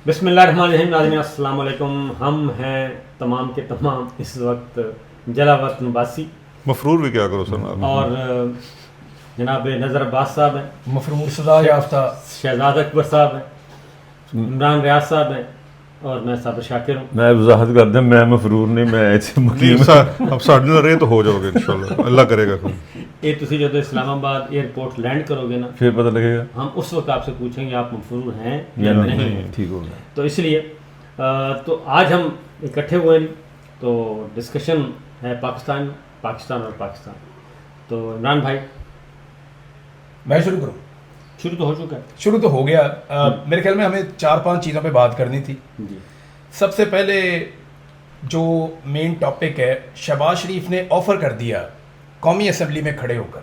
بسم اللہ الرحمن الرحیم. ناظرین السلام علیکم. ہم ہیں تمام کے تمام اس وقت جلاوطن نباسی, مفرور بھی کیا کرو سن اور جناب نظر عباس صاحب ہیں, مفرور سزا یافتہ شہزاد اکبر صاحب ہیں, عمران ریاض صاحب ہیں, اور میں صابر شاکر ہوں. میں وضاحت کر دیں, میں مفرور نہیں, میں ایسے مقیم. اب ساڑھے نہ رہے تو ہو جاؤ گے انشاءاللہ, اللہ کرے گا. یہ تسی جو اسلام آباد ایئرپورٹ لینڈ کرو گے نا, پھر پتہ لگے گا, ہم اس وقت آپ سے پوچھیں گے آپ مفرور ہیں یا یا نہیں. ٹھیک ہو گیا. تو اس لیے تو آج ہم اکٹھے ہوئے ہیں, تو ڈسکشن ہے پاکستان اور پاکستان. تو عمران بھائی میں شروع کروں. شروع تو ہو چکا ہے. شروع تو ہو گیا. میرے خیال میں ہمیں 4-5 چیزوں پہ بات کرنی تھی. جی, سب سے پہلے جو مین ٹاپک ہے, شہباز شریف نے آفر کر دیا قومی اسمبلی میں کھڑے ہو کر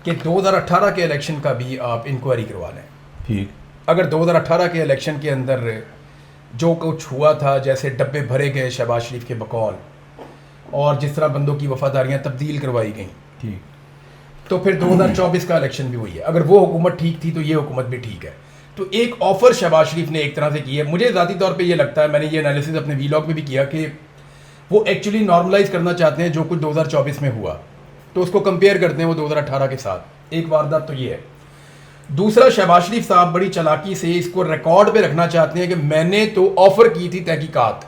کہ 2018 کے الیکشن کا بھی آپ انکوائری کروا لیں. ٹھیک. اگر 2018 کے الیکشن کے اندر جو کچھ ہوا تھا, جیسے ڈبے بھرے گئے شہباز شریف کے بقول, اور جس طرح بندوں کی وفاداریاں تبدیل کروائی گئیں, ٹھیک, تو پھر 2024 کا الیکشن بھی ہوئی ہے. اگر وہ حکومت ٹھیک تھی تو یہ حکومت بھی ٹھیک ہے. تو ایک آفر شہباز شریف نے ایک طرح سے کی ہے. مجھے ذاتی طور پہ یہ لگتا ہے, میں نے یہ انالیسز اپنے ویلاگ میں بھی کیا, کہ وہ ایکچولی نارملائز کرنا چاہتے ہیں جو کچھ 2024 میں ہوا, تو اس کو کمپیئر کرتے ہیں وہ 2018 کے ساتھ. ایک واردات تو یہ ہے. دوسرا, شہباز شریف صاحب بڑی چالاکی سے اس کو ریکارڈ پہ رکھنا چاہتے ہیں کہ میں نے تو آفر کی تھی تحقیقات.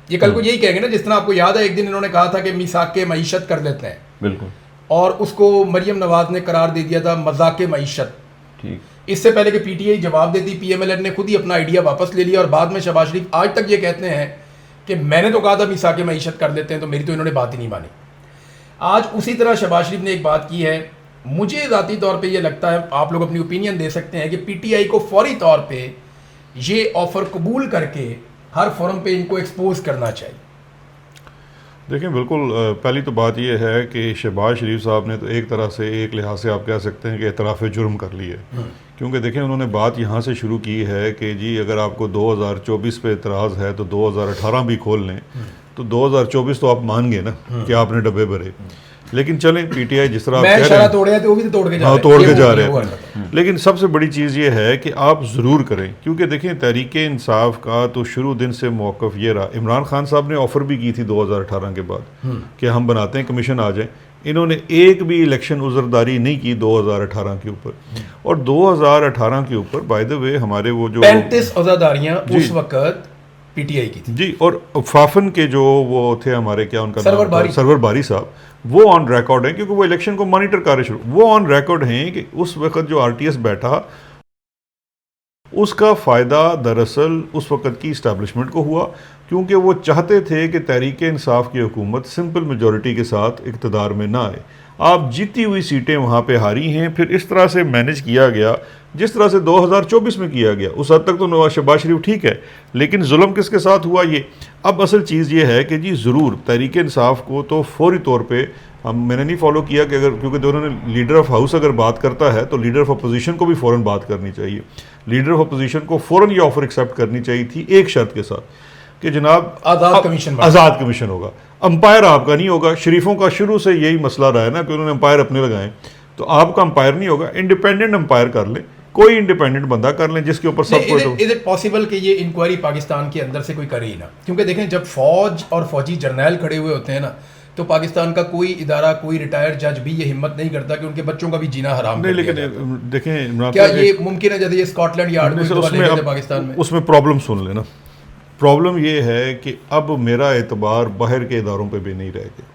یہ کل کو یہی کہیں گے نا, جس طرح آپ کو یاد ہے ایک دن انہوں نے کہا تھا کہ میثاق معیشت کر لیتے ہیں, بالکل, اور اس کو مریم نواز نے قرار دے دیا تھا مذاق معیشت. ٹھیک. اس سے پہلے کہ پی ٹی آئی جواب دیتی, پی ایم ایل این نے خود ہی اپنا آئیڈیا واپس لے لیا, اور بعد میں شہباز شریف آج تک یہ کہتے ہیں کہ میں نے تو کہا تھا میثاق معیشت کر لیتے ہیں, تو میری تو انہوں نے بات ہی نہیں مانی. آج اسی طرح شہباز شریف نے ایک بات کی ہے. مجھے ذاتی طور پہ یہ لگتا ہے, آپ لوگ اپنی اوپینین دے سکتے ہیں, کہ پی ٹی آئی کو فوری طور پہ یہ آفر قبول کر کے ہر فورم پہ ان کو ایکسپوز کرنا چاہیے. دیکھیں بالکل, پہلی تو بات یہ ہے کہ شہباز شریف صاحب نے تو ایک طرح سے, ایک لحاظ سے آپ کہہ سکتے ہیں کہ اعتراف جرم کر لی ہے. کیونکہ دیکھیں انہوں نے بات یہاں سے شروع کی ہے کہ جی اگر آپ کو 2024 پہ اعتراض ہے تو 2018 بھی کھول لیں, تو 2024 تو آپ مان گے نا کہ آپ نے ڈبے بھرے. لیکن چلیں, پی ٹی آئی جس طرح توڑ کے جا رہے ہیں, لیکن سب سے بڑی چیز یہ ہے کہ آپ ضرور کریں. کیونکہ دیکھیں تحریک انصاف کا تو شروع دن سے موقف یہ رہا. عمران خان صاحب نے آفر بھی کی تھی 2018 کے بعد کہ ہم بناتے ہیں کمیشن آ جائیں. انہوں نے ایک بھی الیکشن عذرداری نہیں کی 2018 کے اوپر. اور 2018 کے اوپر بائی دا وے ہمارے وہ جو 35 عزاداریاں اس وقت پی ٹی آئی کی تھی جی, اور فافن کے جو وہ تھے ہمارے, کیا ان کا نام, سرور باری صاحب, وہ آن ریکارڈ ہیں, کیونکہ وہ الیکشن کو مانیٹر کر رہے شروع, وہ آن ریکارڈ ہیں کہ اس وقت جو آر ٹی ایس بیٹھا اس کا فائدہ دراصل اس وقت کی اسٹیبلشمنٹ کو ہوا, کیونکہ وہ چاہتے تھے کہ تحریک انصاف کی حکومت سمپل میجورٹی کے ساتھ اقتدار میں نہ آئے. آپ جیتی ہوئی سیٹیں وہاں پہ ہاری ہیں, پھر اس طرح سے مینج کیا گیا جس طرح سے 2024 میں کیا گیا. اس حد تک تو نواز شہباز شریف ٹھیک ہے, لیکن ظلم کس کے ساتھ ہوا یہ. اب اصل چیز یہ ہے کہ جی ضرور تحریک انصاف کو تو فوری طور پہ میں نے نہیں فالو کیا کہ اگر, کیونکہ انہوں نے لیڈر آف ہاؤس اگر بات کرتا ہے تو لیڈر آف اپوزیشن کو بھی فوراً بات کرنی چاہیے. لیڈر آف اپوزیشن کو فوراً یہ آفر ایکسیپٹ کرنی چاہیے تھی, ایک شرط کے ساتھ کہ جناب آزاد کمیشن ہوگا, امپائر آپ کا نہیں ہوگا. شریفوں کا شروع سے یہی مسئلہ رہا ہے نا کہ انہوں نے امپائر اپنے لگائے, تو آپ کا امپائر نہیں ہوگا, انڈیپینڈنٹ امپائر کر لیں, کوئی انڈیپینڈنٹ بندہ کر لیں جس کے اوپر سب کو. از اٹ پاسبل کہ یہ انکوائری پاکستان کے اندر سے کوئی کرے ہی نا؟ کیونکہ دیکھیں جب فوج اور فوجی جرنیل کھڑے ہوئے ہوتے ہیں نا, تو پاکستان کا کوئی ادارہ, کوئی ریٹائرڈ جج بھی یہ ہمت نہیں کرتا کہ ان کے بچوں کا بھی جینا حرام نہیں. لیکن دیکھیں کیا یہ ممکن ہے جیسے یہ اسکاٹ لینڈ یارڈ پاکستان میں, اس میں پرابلم سن لینا. پرابلم یہ ہے کہ اب میرا اعتبار باہر کے اداروں پہ بھی نہیں رہ گیا,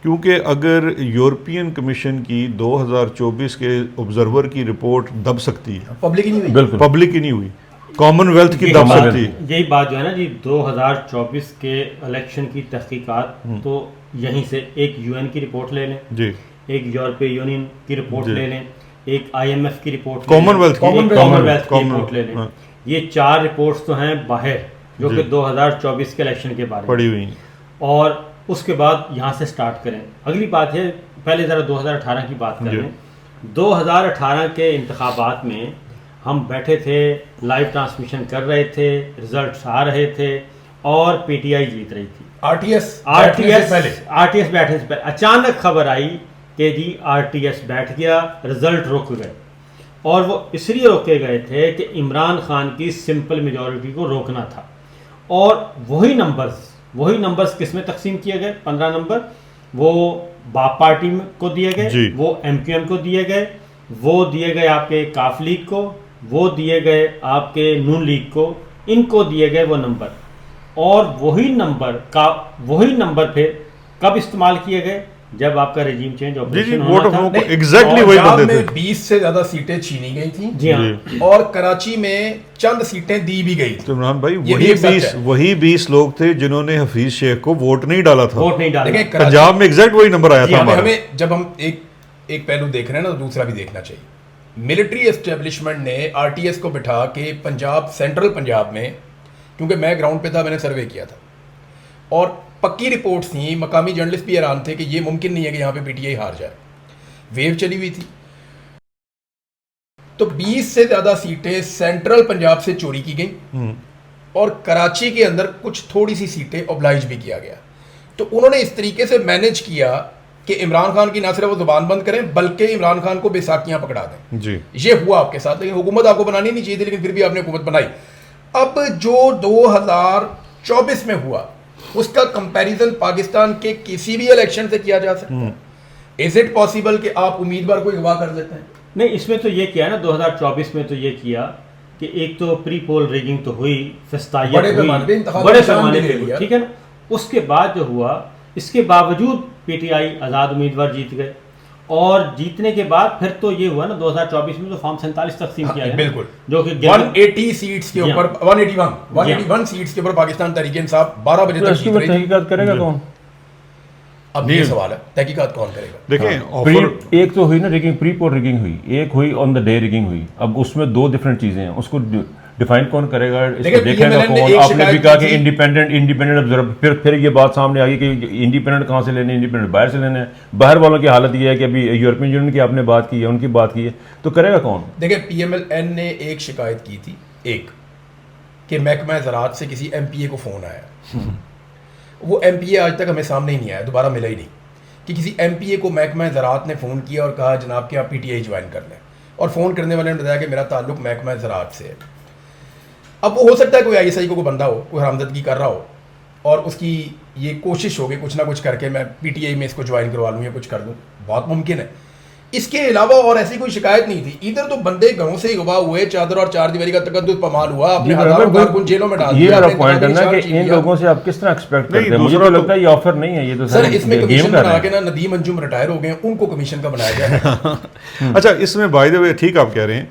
کیونکہ اگر یورپین کمیشن کی 2024 کے آبزرور کی رپورٹ دب سکتی ہے, پبلک ہی نہیں ہوئی, بالکل پبلک ہی نہیں ہوئی, کامن ویلتھ کی دب سکتی ہے. یہی بات جو ہے نا جی, 2024 کے الیکشن کی تحقیقات تو یہیں سے ایک یو این کی رپورٹ لے لیں جی, ایک یورپی یونین کی رپورٹ لے لیں, ایک آئی ایم ایف کی رپورٹ, کامن ویلتھ کی رپورٹ لے لیں. یہ 4 رپورٹس تو ہیں باہر جو کہ 2024 کے الیکشن کے بارے میں پڑی ہوئی, اور اس کے بعد یہاں سے سٹارٹ کریں. اگلی بات ہے, پہلے ذرا 2018 کی بات کر لیں. 2018 کے انتخابات میں ہم بیٹھے تھے, لائیو ٹرانسمیشن کر رہے تھے, رزلٹس آ رہے تھے, اور پی ٹی آئی جیت رہی تھی. آر ٹی ایس بیٹھنے سے پہلے اچانک خبر آئی کہ جی آر ٹی ایس بیٹھ گیا, رزلٹ رک گئے, اور وہ اس لیے روکے گئے تھے کہ عمران خان کی سمپل میجورٹی کو روکنا تھا. اور وہی نمبرز کس میں تقسیم کیے گئے؟ 15 نمبر وہ باپ پارٹی کو دیے گئے, وہ ایم کیو ایم کو دیے گئے, وہ دیے گئے آپ کے کاف لیگ کو, وہ دیے گئے آپ کے نون لیگ کو, ان کو دیے گئے وہ نمبر. اور وہی نمبر پھر کب استعمال کیے گئے؟ جب آپ کا رجیم چینج آپریشن ہونا تھا. ایگزیکٹلی وہی بندے تھے. 20 سے زیادہ سیٹیں چھینی گئی تھیں. جی ہاں. اور کراچی میں چند سیٹیں دی بھی گئی تھیں. عمران بھائی وہی 20 لوگ تھے جنہوں نے حفیظ شیخ کو ووٹ نہیں ڈالا تھا. پنجاب میں ایگزیکٹ وہی نمبر آیا تھا. ہمیں جب ہم ایک پہلو دیکھ رہے ہیں نا تو دوسرا بھی دیکھنا چاہیے. ملٹری اسٹیبلشمنٹ نے آر ٹی ایس کو بٹھا کے سینٹرل پنجاب میں, کیونکہ میں گراؤنڈ پہ تھا, میں نے سروے کیا تھا, اور پکی رپورٹس تھیں, مقامی جرنلسٹ بھی حیران تھے کہ یہ ممکن نہیں ہے کہ یہاں پہ پی ٹی آئی ہار جائے. ویو چلی ہوئی تھی. تو 20 سے زیادہ سیٹیں سینٹرل پنجاب سے چوری کی گئیں, اور کراچی کے اندر کچھ تھوڑی سی سیٹیں اوبلائج بھی کیا گیا. تو انہوں نے اس طریقے سے مینج کیا کہ عمران خان کی نہ صرف وہ زبان بند کریں بلکہ عمران خان کو بیساکھیاں پکڑا دیں. جی یہ ہوا آپ کے ساتھ, لیکن حکومت آپ کو بنانی نہیں چاہیے تھی, لیکن پھر بھی آپ نے حکومت بنائی. اب جو 2024 میں ہوا اس کا کمپیریزن پاکستان کے کسی بھی الیکشن سے کیا جا سکتا ہے. از اٹ پاسبل کہ آپ امیدوار کو اغوا کر دیتے ہیں؟ نہیں, اس میں تو یہ کیا نا 2024 میں تو یہ کیا کہ ایک تو پری پول ریگنگ تو ہوئی, فستائیت ہوئی بڑے پیمانے پہ, ٹھیک ہے نا. اس کے بعد جو ہوا, اس کے باوجود پی ٹی آئی آزاد امیدوار جیت گئے, اور جیتنے کے بعد پھر تو یہ ہوا نا 2024 میں تو فارم 47 تقسیم کیا گیا, بالکل, جو کہ 180 سیٹس کے اوپر 181 سیٹس کے اوپر پاکستان تحریک انصاف 12 بجے تک جیت رہی. تحقیقات کرے گا کون؟ اب یہ سوال ہے, تحقیقات کون کرے گا؟ دیکھیں ایک تو ہوئی نا ریگنگ, پری پول ریگنگ ہوئی, ایک ہوئی آن دا ڈے ریگنگ ہوئی. اب اس میں 2 ڈفرینٹ چیزیں ہیں, اس کو ڈیفائن کون کرے گا, اس کو دیکھے گا کون. آپ نے بھی کہا کہ انڈیپینڈنٹ آبزرور, پھر یہ بات سامنے آ گئی کہ انڈیپینڈنٹ کہاں سے لینے, انڈیپینڈنٹ باہر سے لینے ہیں. باہر والوں کی حالت یہ ہے کہ ابھی یورپین یونین کی آپ نے بات کی ہے, ان کی بات کی ہے, تو کرے گا کون؟ دیکھیں پی ایم ایل این نے ایک شکایت کی تھی, ایک کہ محکمہ زراعت سے کسی ایم پی اے کو فون آیا. وہ ایم پی اے آج تک ہمیں سامنے ہی نہیں آیا, دوبارہ ملا ہی نہیں, کہ کسی ایم پی اے کو محکمہ زراعت نے فون کیا اور کہا جناب کہ آپ پی ٹی آئی جوائن کر لیں, اور فون کرنے والے نے بتایا کہ میرا تعلق محکمہ زراعت سے ہے. اب وہ ہو سکتا ہے کوئی آئی ایس آئی کو کوئی بندہ ہو, کوئی حرامزادگی کر رہا ہو, اور اس کی یہ کوشش ہوگی کچھ نہ کچھ کر کے میں پی ٹی آئی میں اس کو جوائن کروا لوں یا کچھ کر دوں, بہت ممکن ہے. اس کے علاوہ اور ایسی کوئی شکایت نہیں تھی. ادھر تو بندے گھروں سے اغوا ہوئے, چادر اور 4 دیواری کا تقدس پامال ہوا, اپنے ہزاروں کارکن جیلوں میں ڈال دیا. یہ میرا پوائنٹ ہے نا کہ ان لوگوں سے آپ کس طرح ایکسپیکٹ کرتے ہیں. مجھے تو لگتا ہے یہ آفر نہیں ہے, یہ تو سر اس میں کمیشن بنا کے نا ندیم انجم ریٹائر ہو گئے ہیں, ان کو کمیشن کا بنایا گیا ہے. اچھا, اس میں بائی دا وے ٹھیک آپ کہہ رہے ہیں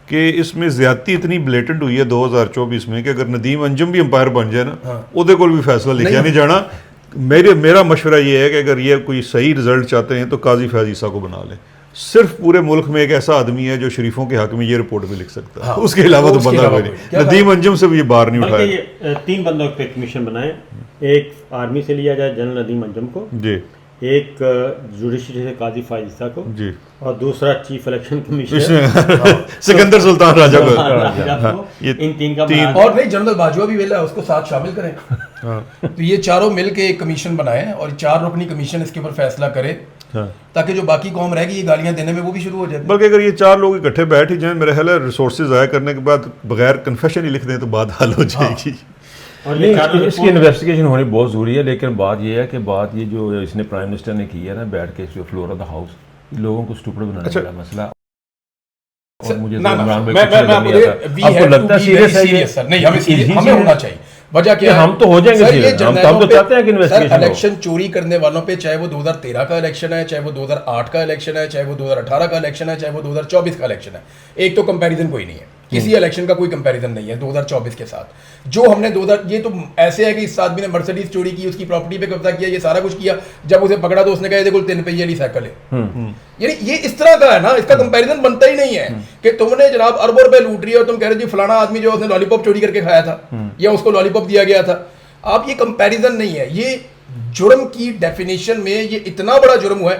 کہ اس میں زیادتی اتنی بلیٹنٹ ہوئی ہے 2024 میں کہ اگر ندیم انجم بھی امپائر بن جائے نا, ادھر کو بھی فیصلہ لکھا نہیں جانا. میرا مشورہ یہ ہے کہ اگر یہ کوئی صحیح رزلٹ چاہتے ہیں تو قاضی فیاض عیسیٰ کو بنا لیں. صرف پورے ملک میں ایک ایسا آدمی ہے جو شریفوں کے حق میں یہ رپورٹ بھی لکھ سکتا ہے, اس کے علاوہ تو بندہ کوئی نہیں. ندیم انجم سے بھی یہ بار نہیں اٹھایا. یہ 3 بندوں پہ کمیشن بنائے, ایک آرمی سے لیا جائے جنرل ندیم انجم کو, جی, ایک جوڈیشری سے قاضی فائز عیسیٰ کو, جی, اور دوسرا چیف الیکشن کمیشنر سکندر سلطان راجہ کو. ان 3 کا اور نہیں, جنرل باجوہ بھی ویلا ہے, اس کو ساتھ شامل کریں. تو یہ چاروں مل کے ایک کمیشن بنائے اور 4 رکنی کمیشن اس کے اوپر فیصلہ کرے, تاکہ جو باقی قوم رہ گی یہ گالیاں دینے میں وہ بھی شروع ہو جائے. بلکہ اگر یہ 4 لوگ اکٹھے بیٹھ ہی جائیں, میرا خیال ہے ریسورسز ضائع کرنے کے بعد بغیر کنفیشن ہی لکھ دیں تو بات حل ہو جائے گی. اس کی انویسٹیگیشن ہونی بہت ضروری ہے. لیکن بات یہ ہے کہ بات یہ جو اس نے پرائم منسٹر نے کی ہے نا, بیٹھ کے فلور آف دا ہاؤس, لوگوں کو اسٹوپڈ بنانے والا مسئلہ. اور مجھے عمران بھائی آپ کو لگتا ہے سیریس ہے یہ؟ نہیں, ہمیں ہونا چاہیے. وجہ کیا ہے, ہم تو ہو جائیں گے, ہم تو چاہتے ہیں کہ انویسٹیگیشن ہو. الیکشن چوری کرنے والوں پہ, چاہے وہ 2013 کا الیکشن ہے, چاہے وہ 2008 کا الیکشن ہے, چاہے وہ 2018 کا الیکشن ہے, چاہے وہ 2024 کا الیکشن ہے, ایک تو کمپیریزن کوئی نہیں ہے, کسی الیکشن کا کوئی کمپیریزن نہیں ہے 2024 کے ساتھ. جو ہم نے یہ تو ایسے ہے کہ اس آدمی نے مرسڈیز چوری کی, اس کی پراپرٹی پہ قبضہ کیا, یہ سارا کچھ کیا, جب اسے پکڑا تو اس نے کہا یہ کوئی 3 پہیے والی سائیکل ہے. یعنی یہ اس طرح کا ہے نا, اس کا کمپیریزن بنتا ہی نہیں ہے کہ تم نے جناب اربوں روپے لوٹ رہی ہے اور تم کہہ رہے جی فلانا آدمی جو اس نے لالی پاپ چوری کر کے کھایا تھا یا اس کو لالی پاپ دیا گیا تھا. آپ یہ کمپیریزن نہیں ہے. یہ جرم کی ڈیفینیشن میں یہ اتنا بڑا جرم ہوا ہے.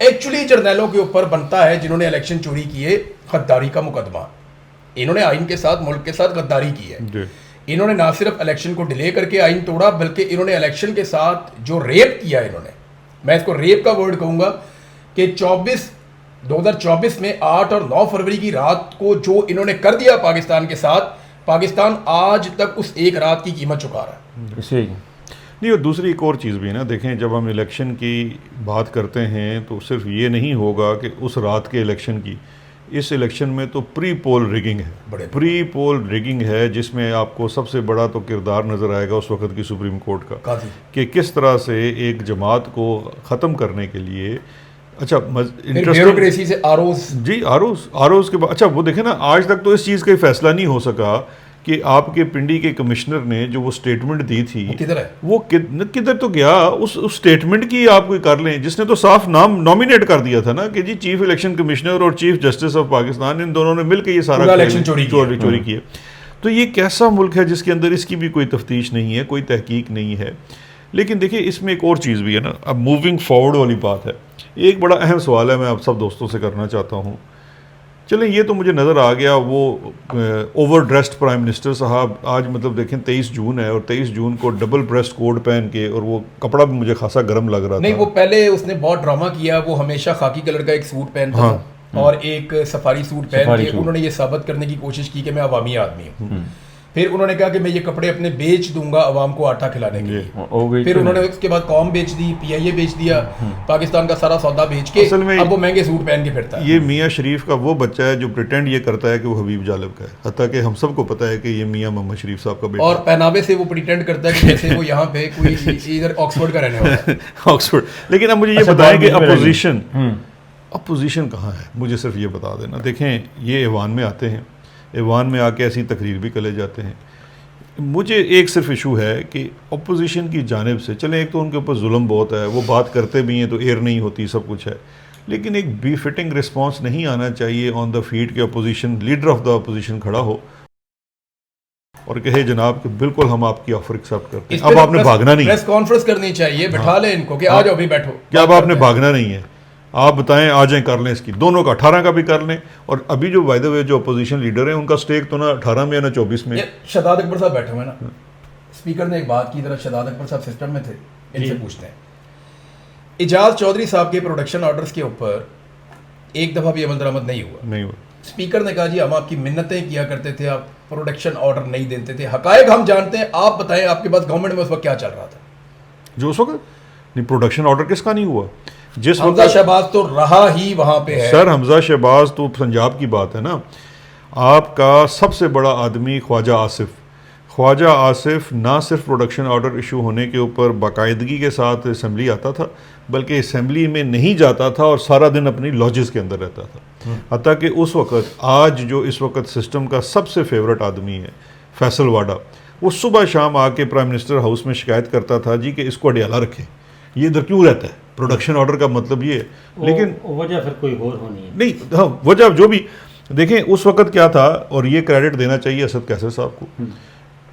ایکچولی جرنیلوں کے اوپر بنتا ہے جنہوں نے الیکشن چوری کیے غداری کا مقدمہ. انہوں نے آئین کے ساتھ, ملک کے ساتھ غداری کی ہے. انہوں نے نہ صرف الیکشن کو ڈیلے کر کے آئین توڑا, بلکہ انہوں نے الیکشن کے ساتھ جو ریپ کیا انہوں نے, میں اس کو ریپ کا ورڈ کہوں گا, کہ 24 2024 میں 8 اور 9 فروری کی رات کو جو انہوں نے کر دیا پاکستان کے ساتھ، پاکستان آج تک اس ایک رات کی قیمت چکا رہا ہے. اسے نہیں، اور دوسری ایک اور چیز بھی ہے نا، دیکھیں جب ہم الیکشن کی بات کرتے ہیں تو صرف یہ نہیں ہوگا کہ اس رات کے الیکشن کی، اس الیکشن میں تو پری پول ریگنگ ہے، پری پول ریگنگ ہے، جس میں آپ کو سب سے بڑا تو کردار نظر آئے گا اس وقت کی سپریم کورٹ کا، کہ کس طرح سے ایک جماعت کو ختم کرنے کے لیے. اچھا بیوروکریسی سے آروز، جی آروز کے بعد، اچھا وہ دیکھیں نا، آج تک تو اس چیز کا فیصلہ نہیں ہو سکا کہ آپ کے پنڈی کے کمشنر نے جو وہ سٹیٹمنٹ دی تھی وہ کدھر تو گیا. اس سٹیٹمنٹ کی آپ کوئی کر لیں، جس نے تو صاف نام نامینیٹ کر دیا تھا نا کہ جی چیف الیکشن کمشنر اور چیف جسٹس آف پاکستان، ان دونوں نے مل کے یہ سارا الیکشن چوری کیا. تو یہ کیسا ملک ہے جس کے اندر اس کی بھی کوئی تفتیش نہیں ہے، کوئی تحقیق نہیں ہے. لیکن دیکھیں اس میں ایک اور چیز بھی ہے نا، اب موونگ فارورڈ والی بات ہے. ایک بڑا اہم سوال ہے، میں آپ سب دوستوں سے کرنا چاہتا ہوں. چلیں یہ تو مجھے نظر آ گیا، وہ اوور ڈریسڈ پرائم منسٹر صاحب، آج مطلب دیکھیں 23 جون ہے اور 23 جون کو ڈبل بریسٹ کوٹ پہن کے، اور وہ کپڑا بھی مجھے خاصا گرم لگ رہا تھا. نہیں، وہ پہلے اس نے بہت ڈرامہ کیا، وہ ہمیشہ خاکی کلر کا ایک سوٹ پہنتا تھا اور ایک سفاری سوٹ پہن کے انہوں نے یہ ثابت کرنے کی کوشش کی کہ میں عوامی آدمی ہوں. پھر انہوں نے کہا کہ میں یہ کپڑے اپنے بیچ دوں گا عوام کو آٹا کھلانے کے لیے. پھر انہوں نے اس کے بعد قوم بیچ دی، پی آئی اے بیچ دیا، پاکستان کا سارا سودا بیچ کے اب وہ مہنگے سوٹ پہن کے پھرتا ہے. یہ میاں شریف کا وہ بچہ ہے جو پریٹینڈ یہ کرتا ہے کہ وہ حبیب جالب کا ہے، حتیٰ کہ ہم سب کو پتہ ہے کہ یہ میاں محمد شریف صاحب کا بیٹا، اور پہناوے سے وہ پریٹینڈ کرتا ہے کہ جیسے وہ یہاں پہ کوئی ادھر آکسفورڈ کا رہنے والا ہے. آکسفورڈ. لیکن اب مجھے یہ بتائیں کہ اپوزیشن کہاں ہے، مجھے صرف یہ بتا دینا. دیکھیں یہ ایوان میں آتے ہیں، ایوان میں آ کے ایسی تقریر بھی کرے جاتے ہیں. مجھے ایک صرف ایشو ہے کہ اپوزیشن کی جانب سے، چلیں ایک تو ان کے اوپر ظلم بہت ہے، وہ بات کرتے بھی ہیں تو ایئر نہیں ہوتی، سب کچھ ہے، لیکن ایک بی فٹنگ رسپانس نہیں آنا چاہیے آن دا فیٹ کہ opposition leader of the opposition کھڑا ہو اور کہے جناب کہ بالکل ہم آپ کی آفر ایکسپٹ کرتے ہیں. اب آپ نے بھاگنا نہیں ہے، پریس کانفرنس کرنی چاہیے، بٹھا لیں ان کو کہ آ جاؤ بھی بیٹھو. کیا اب آپ نے بھاگنا نہیں ہے؟ آپ بتائیں، آ جائیں کر لیں اس کی، دونوں کا 18 کا بھی کر لیں. اور ابھی جو بائی دا وے جو اپوزیشن لیڈر ہیں ان کا سٹیک تو نہ 18 میں نہ 24 میں. شہزاد اکبر صاحب بیٹھے ہوئے نا، اسپیکر نے ایک بات کی، ذرا شہزاد اکبر صاحب سسٹم میں تھے، ان سے پوچھتے ہیں. اعجاز چودھری صاحب کے پروڈکشن آرڈرز کے اوپر ایک دفعہ بھی عمل درآمد نہیں ہوا. اسپیکر نے کہا جی ہم آپ کی منتیں کیا کرتے تھے، آپ پروڈکشن آرڈر نہیں دیتے تھے، حقائق ہم جانتے ہیں، آپ بتائیں آپ کے پاس گورنمنٹ میں اس وقت کیا چل رہا تھا؟ جو اس وقت نہیں، پروڈکشن آرڈر کس کا نہیں ہوا؟ جس حمزہ شہباز تو رہا ہی وہاں پہ ہے. سر حمزہ شہباز تو پنجاب کی بات ہے نا. آپ کا سب سے بڑا آدمی خواجہ آصف نہ صرف پروڈکشن آرڈر ایشو ہونے کے اوپر باقاعدگی کے ساتھ اسمبلی آتا تھا، بلکہ اسمبلی میں نہیں جاتا تھا اور سارا دن اپنی لاجز کے اندر رہتا تھا. حتیٰ کہ اس وقت آج جو اس وقت سسٹم کا سب سے فیورٹ آدمی ہے فیصل واڈا، وہ صبح شام آ کے پرائم منسٹر ہاؤس میں شکایت کرتا تھا جی کہ اس کو اڈیالہ رکھیں، یہ ادھر کیوں رہتا ہے. پروڈکشن آرڈر کا مطلب یہ ہے، لیکن وجہ پھر کوئی اور ہونی ہے نہیں. ہاں وجہ جو بھی دیکھیں اس وقت کیا تھا، اور یہ کریڈٹ دینا چاہیے اسد کیسر صاحب کو.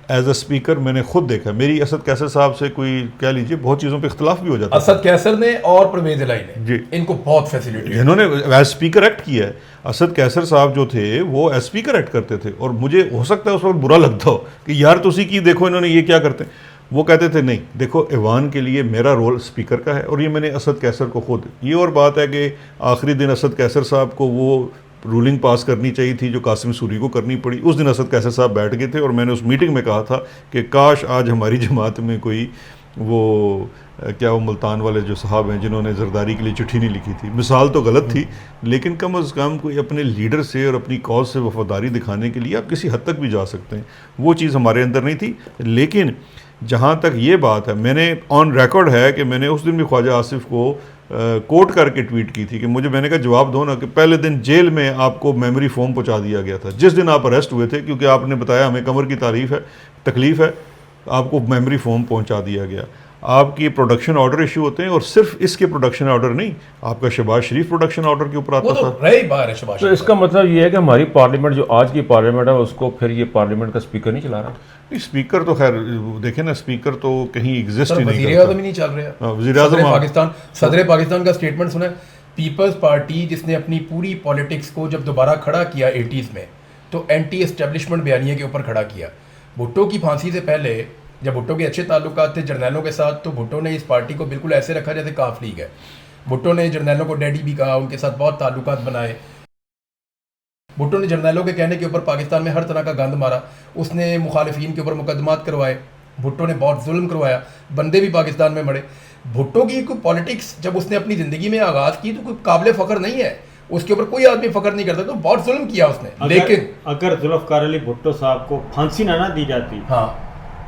ایز اے اسپیکر میں نے خود دیکھا، میری اسد کیسر صاحب سے کوئی کہہ لیجیے بہت چیزوں پہ اختلاف بھی ہو جاتا ہے. اسد کیسر نے اور پرویز الہی نے جی ان کو بہت فیسلٹی، انہوں نے ایز اسپیکر ایکٹ کیا ہے. اسد کیسر صاحب جو تھے وہ ایز اسپیکر ایکٹ کرتے تھے، اور مجھے ہو سکتا ہے اس وقت برا لگتا ہو کہ یار تسی کی دیکھو انہوں نے یہ کیا کرتے ہیں. وہ کہتے تھے نہیں دیکھو ایوان کے لیے میرا رول اسپیکر کا ہے، اور یہ میں نے اسد کیسر کو خود، یہ اور بات ہے کہ آخری دن اسد کیسر صاحب کو وہ رولنگ پاس کرنی چاہیے تھی جو قاسم سوری کو کرنی پڑی. اس دن اسد کیسر صاحب بیٹھ گئے تھے، اور میں نے اس میٹنگ میں کہا تھا کہ کاش آج ہماری جماعت میں کوئی وہ ملتان والے جو صاحب ہیں جنہوں نے زرداری کے لیے چٹھی نہیں لکھی تھی. مثال تو غلط تھی، لیکن کم از کم کوئی اپنے لیڈر سے اور اپنی کاز سے وفاداری دکھانے کے لیے آپ کسی حد تک بھی جا سکتے ہیں. وہ چیز ہمارے اندر نہیں تھی. لیکن جہاں تک یہ بات ہے، میں نے آن ریکارڈ ہے کہ میں نے اس دن بھی خواجہ آصف کو کوٹ کر کے ٹویٹ کی تھی کہ میں نے کہا جواب دو نا، کہ پہلے دن جیل میں آپ کو میموری فوم پہنچا دیا گیا تھا جس دن آپ اریسٹ ہوئے تھے، کیونکہ آپ نے بتایا ہمیں کمر کی تکلیف ہے، آپ کو میموری فوم پہنچا دیا گیا. آپ کی پروڈکشن آرڈر ایشو ہوتے ہیں، اور صرف اس کے پروڈکشن آرڈر نہیں، آپ کا شہباز شریف پروڈکشن آرڈر کے اوپر آتا تھا. تو اس کا مطلب یہ ہے کہ ہماری پارلیمنٹ جو آج کی پارلیمنٹ ہے اس کو پھر یہ پارلیمنٹ کا اسپیکر نہیں چلا رہا. اسپیکر تو خیر دیکھیں نا، اسپیکر تو کہیں ایگزسٹ ہی نہیں کرتا. وزیر اعظم ہی نہیں چل رہا. وزیر اعظم صدر پاکستان کا اسٹیٹمنٹ سنا، پیپلز پارٹی جس نے اپنی پوری پالیٹکس کو جب دوبارہ کھڑا کیا 80s میں، تو اینٹی اسٹیبلشمنٹ بیانیے کے اوپر کھڑا کیا. بھٹو کی پھانسی سے پہلے جب بھٹو کے اچھے تعلقات تھے جرنیلوں کے ساتھ، تو بھٹو نے اس پارٹی کو بالکل ایسے رکھا جیسے کاف لیگ ہے. بھٹو نے جرنیلوں کو ڈیڈی بھی کہا, ان کے ساتھ بہت تعلقات بنائے. بھٹو نے جرنیلوں کے کہنے کے اوپر پاکستان میں ہر طرح کا گند مارا, اس نے مخالفین کے اوپر مقدمات کروائے, بھٹو نے بہت ظلم کروایا, بندے بھی پاکستان میں مڑے. بھٹو کی کوئی پالیٹکس جب اس نے اپنی زندگی میں آغاز کی تو کوئی قابل فخر نہیں ہے, اس کے اوپر کوئی آدمی فخر نہیں کرتا, تو بہت ظلم کیا اس نے. لیکن اگر ذوالفقار علی بھٹو صاحب کو پھانسی نہ دی جاتی, ہاں,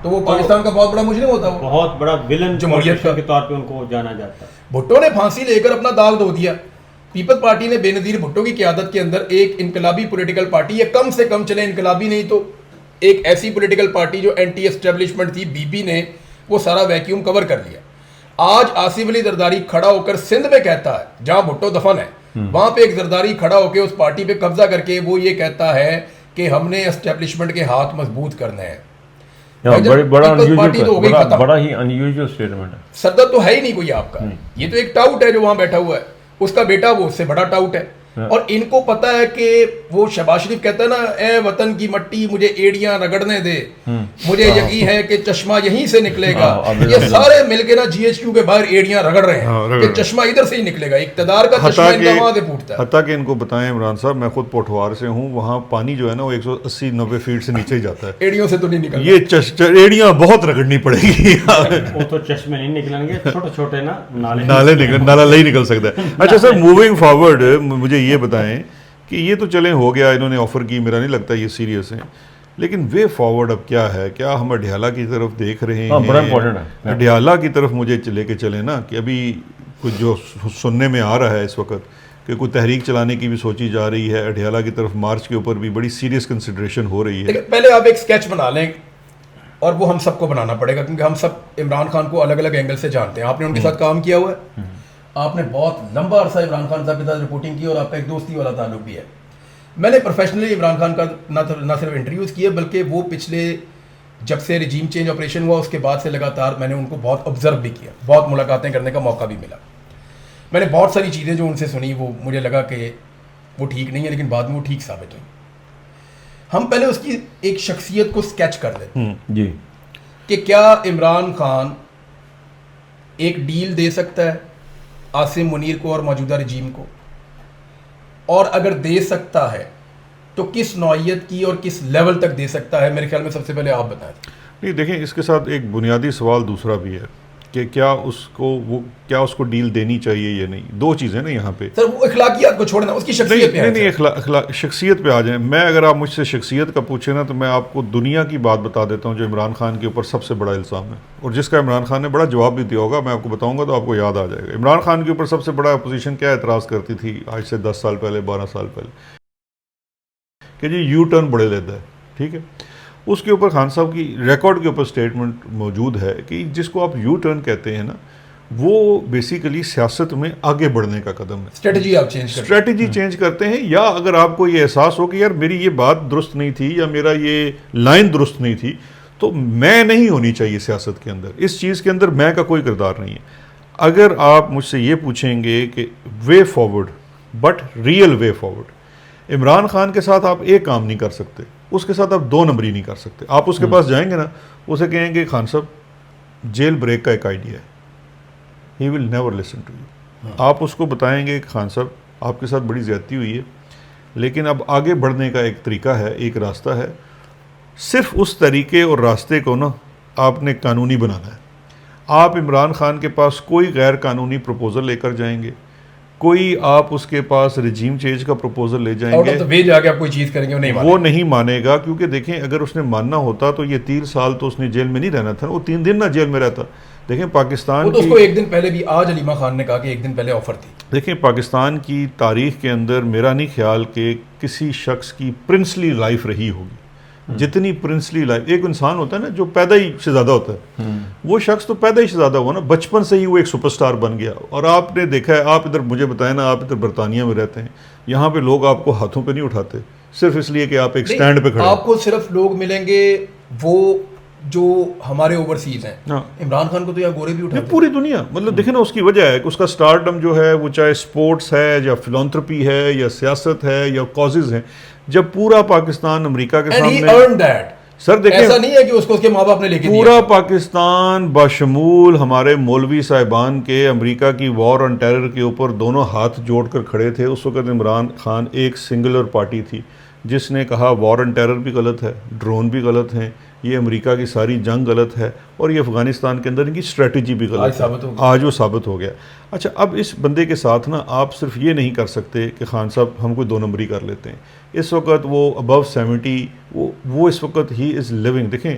تو وہ پاکستان کا بہت بڑا مجرم ہوتا, وہ بہت بڑا ولن جمہوریت کے طور پہ ان کو جانا جاتا. بھٹو نے پھانسی لے کر اپنا داغ دھو دیا. پیپلز پارٹی نے بے نظیر بھٹو کی قیادت کے اندر ایک انقلابی پولیٹیکل پارٹی, یا کم سے کم چلے انقلابی نہیں تو ایک ایسی پولیٹیکل پارٹی جو اینٹی اسٹیبلشمنٹ تھی, بی پی نے وہ سارا ویکیوم کور کر لیا. آج آصف علی زرداری کھڑا ہو کر سندھ میں کہتا ہے, جہاں بھٹو دفن ہے وہاں پہ ایک زرداری کھڑا ہو کے اس پارٹی پہ قبضہ کر کے وہ یہ کہتا ہے کہ ہم نے اسٹیبلشمنٹ کے ہاتھ مضبوط کرنے ہیں. بڑا ہی انیوژل اسٹیٹمنٹ ہے. صدر تو ہے ہی نہیں کوئی آپ کا, یہ تو ایک ٹاؤٹ ہے جو وہاں بیٹھا ہوا ہے, اس کا بیٹا وہ اس سے بڑا ٹاؤٹ ہے. اور ان کو پتا ہے کہ وہ شہباز شریف کہتا ہے نا, اے وطن کی مٹی مجھے ایڑیاں رگڑنے دے, مجھے یقین ہے کہ چشمہ یہیں سے نکلے گا. یہ سارے مل کے نا جی ایچ کیو کے باہر ایڑیاں رگڑ رہے ہیں کہ چشمہ ادھر سے ہی نکلے گا, اقتدار کا چشمہ ان کا وہاں سے پھوٹتا ہے. حتیٰ کہ ان کو بتائیں عمران صاحب, میں خود پوٹھوار سے ہوں, وہاں پانی جو ہے نا وہ 180-90 فیٹ سے نیچے ہی جاتا ہے. ایڑیوں سے تو نہیں نکلتا, یہ ایڑیاں بہت رگڑنی پڑے گی. وہ تو چشمے نہیں نکلیں گے, چھوٹے چھوٹے نا نالا نہیں نکل سکتا ہے. اچھا سر, موونگ فارورڈ مجھے یہ بتائیں کہ یہ تو چلیں ہو گیا, انہوں نے آفر کی, میرا نہیں لگتا یہ سیریس ہیں, لیکن وے فارورڈ اب کیا ہے؟ کیا ہم اڈیالہ کی طرف دیکھ رہے ہیں؟ بڑا امپورٹنٹ ہے اڈیالہ کی طرف مجھے لے کے چلیں نا, کہ ابھی کچھ جو سننے میں آ رہا ہے اس وقت کہ کوئی تحریک چلانے کی بھی سوچی جا رہی ہے, اڈیالہ کی طرف مارچ کے اوپر بھی بڑی سیریس کنسیڈریشن ہو رہی ہے. پہلے آپ ایک سکیچ بنا لیں, اور وہ ہم سب کو بنانا پڑے گا کیونکہ ہم سب عمران خان کو الگ الگ اینگل سے جانتے ہیں. آپ نے ان کے ساتھ کام کیا ہوا ہے, آپ نے بہت لمبا عرصہ عمران خان صاحب کے ساتھ رپورٹنگ کی, اور آپ کا ایک دوستی والا تعلق بھی ہے. میں نے پروفیشنلی عمران خان کا نہ صرف انٹرویوز کیے, بلکہ وہ پچھلے جب سے رجیم چینج آپریشن ہوا اس کے بعد سے لگاتار میں نے ان کو بہت آبزرو بھی کیا, بہت ملاقاتیں کرنے کا موقع بھی ملا. میں نے بہت ساری چیزیں جو ان سے سنی وہ مجھے لگا کہ وہ ٹھیک نہیں ہے, لیکن بعد میں وہ ٹھیک ثابت ہوئی. ہم پہلے اس کی ایک شخصیت کو اسکیچ کر لیتے ہیں جی, کہ کیا عمران خان ایک ڈیل دے سکتا ہے عاصم منیر کو اور موجودہ رجیم کو, اور اگر دے سکتا ہے تو کس نوعیت کی اور کس لیول تک دے سکتا ہے؟ میرے خیال میں سب سے پہلے آپ بتائیں. نہیں دیکھیں, اس کے ساتھ ایک بنیادی سوال دوسرا بھی ہے کہ کیا اس کو ڈیل دینی چاہیے یا نہیں. دو چیزیں نا یہاں پہ. سر وہ اخلاقیات کو چھوڑنا, اس کی شخصیت پہ نہیں, شخصیت پہ آ جائیں. میں اگر آپ مجھ سے شخصیت کا پوچھیں نا, تو میں آپ کو دنیا کی بات بتا دیتا ہوں جو عمران خان کے اوپر سب سے بڑا الزام ہے, اور جس کا عمران خان نے بڑا جواب بھی دیا ہوگا. میں آپ کو بتاؤں گا تو آپ کو یاد آ جائے گا. عمران خان کے اوپر سب سے بڑا اپوزیشن کیا اعتراض کرتی تھی آج سے 10 سال پہلے, 12 سال پہلے, کہ جی یو ٹرن بڑے لیتا ہے. ٹھیک ہے, اس کے اوپر خان صاحب کی ریکارڈ کے اوپر سٹیٹمنٹ موجود ہے کہ جس کو آپ یو ٹرن کہتے ہیں نا, وہ بیسیکلی سیاست میں آگے بڑھنے کا قدم ہے. اسٹریٹجی چینج کرتے ہیں, یا اگر آپ کو یہ احساس ہو کہ یار میری یہ بات درست نہیں تھی یا میرا یہ لائن درست نہیں تھی, تو میں نہیں ہونی چاہیے سیاست کے اندر, اس چیز کے اندر میں کا کوئی کردار نہیں ہے. اگر آپ مجھ سے یہ پوچھیں گے کہ way forward, but real way forward, Imran Khan کے ساتھ آپ ایک کام نہیں کر سکتے, اس کے ساتھ آپ 2 نمبری نہیں کر سکتے. آپ اس کے پاس جائیں گے نا, اسے کہیں گے خان صاحب جیل بریک کا ایک آئیڈیا ہے, he will never listen to you. آپ اس کو بتائیں گے کہ خان صاحب آپ کے ساتھ بڑی زیادتی ہوئی ہے, لیکن اب آگے بڑھنے کا ایک طریقہ ہے, ایک راستہ ہے, صرف اس طریقے اور راستے کو نا آپ نے قانونی بنانا ہے. آپ عمران خان کے پاس کوئی غیر قانونی پروپوزل لے کر جائیں گے, کوئی آپ اس کے پاس رجیم چینج کا پروپوزل لے جائیں گے, آپ کوئی چیز کریں گے وہ نہیں مانے گا. کیونکہ دیکھیں اگر اس نے ماننا ہوتا تو یہ 3 سال تو اس نے جیل میں نہیں رہنا تھا, وہ 3 دن نہ جیل میں رہتا. دیکھیں پاکستان اس کو ایک دن پہلے بھی آج علیمہ خان نے کہا کہ ایک دن پہلے آفر تھی. دیکھیں پاکستان کی تاریخ کے اندر میرا نہیں خیال کہ کسی شخص کی پرنسلی لائف رہی ہوگی جتنی پرنسلی لائف. ایک انسان ہوتا ہے نا جو پیدا ہی شہزادہ ہوتا ہے, وہ شخص تو پیدا ہی شہزادہ ہوا نا, بچپن سے ہی وہ ایک سپر سٹار بن گیا. اور آپ نے دیکھا ہے, آپ ادھر مجھے بتائیں نا, آپ ادھر برطانیہ میں رہتے ہیں, یہاں پہ لوگ آپ کو ہاتھوں پہ نہیں اٹھاتے صرف اس لیے کہ آپ ایک سٹینڈ پہ کھڑے ہیں. آپ کو صرف لوگ ملیں گے وہ جو ہمارے اوورسیز ہیں. عمران خان کو تو یہاں گورے بھی اٹھاتے ہیں, پوری دنیا. مطلب دیکھیں نا, اس کی وجہ ہے کہ اس کا سٹارڈم جو ہے وہ چاہے سپورٹس ہے یا فلانتھرپی ہے یا سیاست ہے یا کازز ہیں. جب پورا پاکستان امریکہ کے سامنے, سر دیکھیں ایسا نہیں ہے کہ اس کو اس کے ماں باپ نے لے کے پورا پاکستان بشمول ہمارے مولوی صاحبان کے امریکہ کی وار آن ٹیرر کے اوپر دونوں ہاتھ جوڑ کر کھڑے تھے. اس وقت عمران خان ایک سنگولر پارٹی تھی جس نے کہا وار آن ٹیرر بھی غلط ہے, ڈرون بھی غلط ہیں, یہ امریکہ کی ساری جنگ غلط ہے, اور یہ افغانستان کے اندر ان کی اسٹریٹجی بھی غلط ہے. آج وہ ثابت ہو گیا. اچھا اب اس بندے کے ساتھ نا آپ صرف یہ نہیں کر سکتے کہ خان صاحب ہم کوئی 2 نمبری کر لیتے ہیں. اس وقت وہ ابو 70 وہ اس وقت ہی از لیونگ. دیکھیں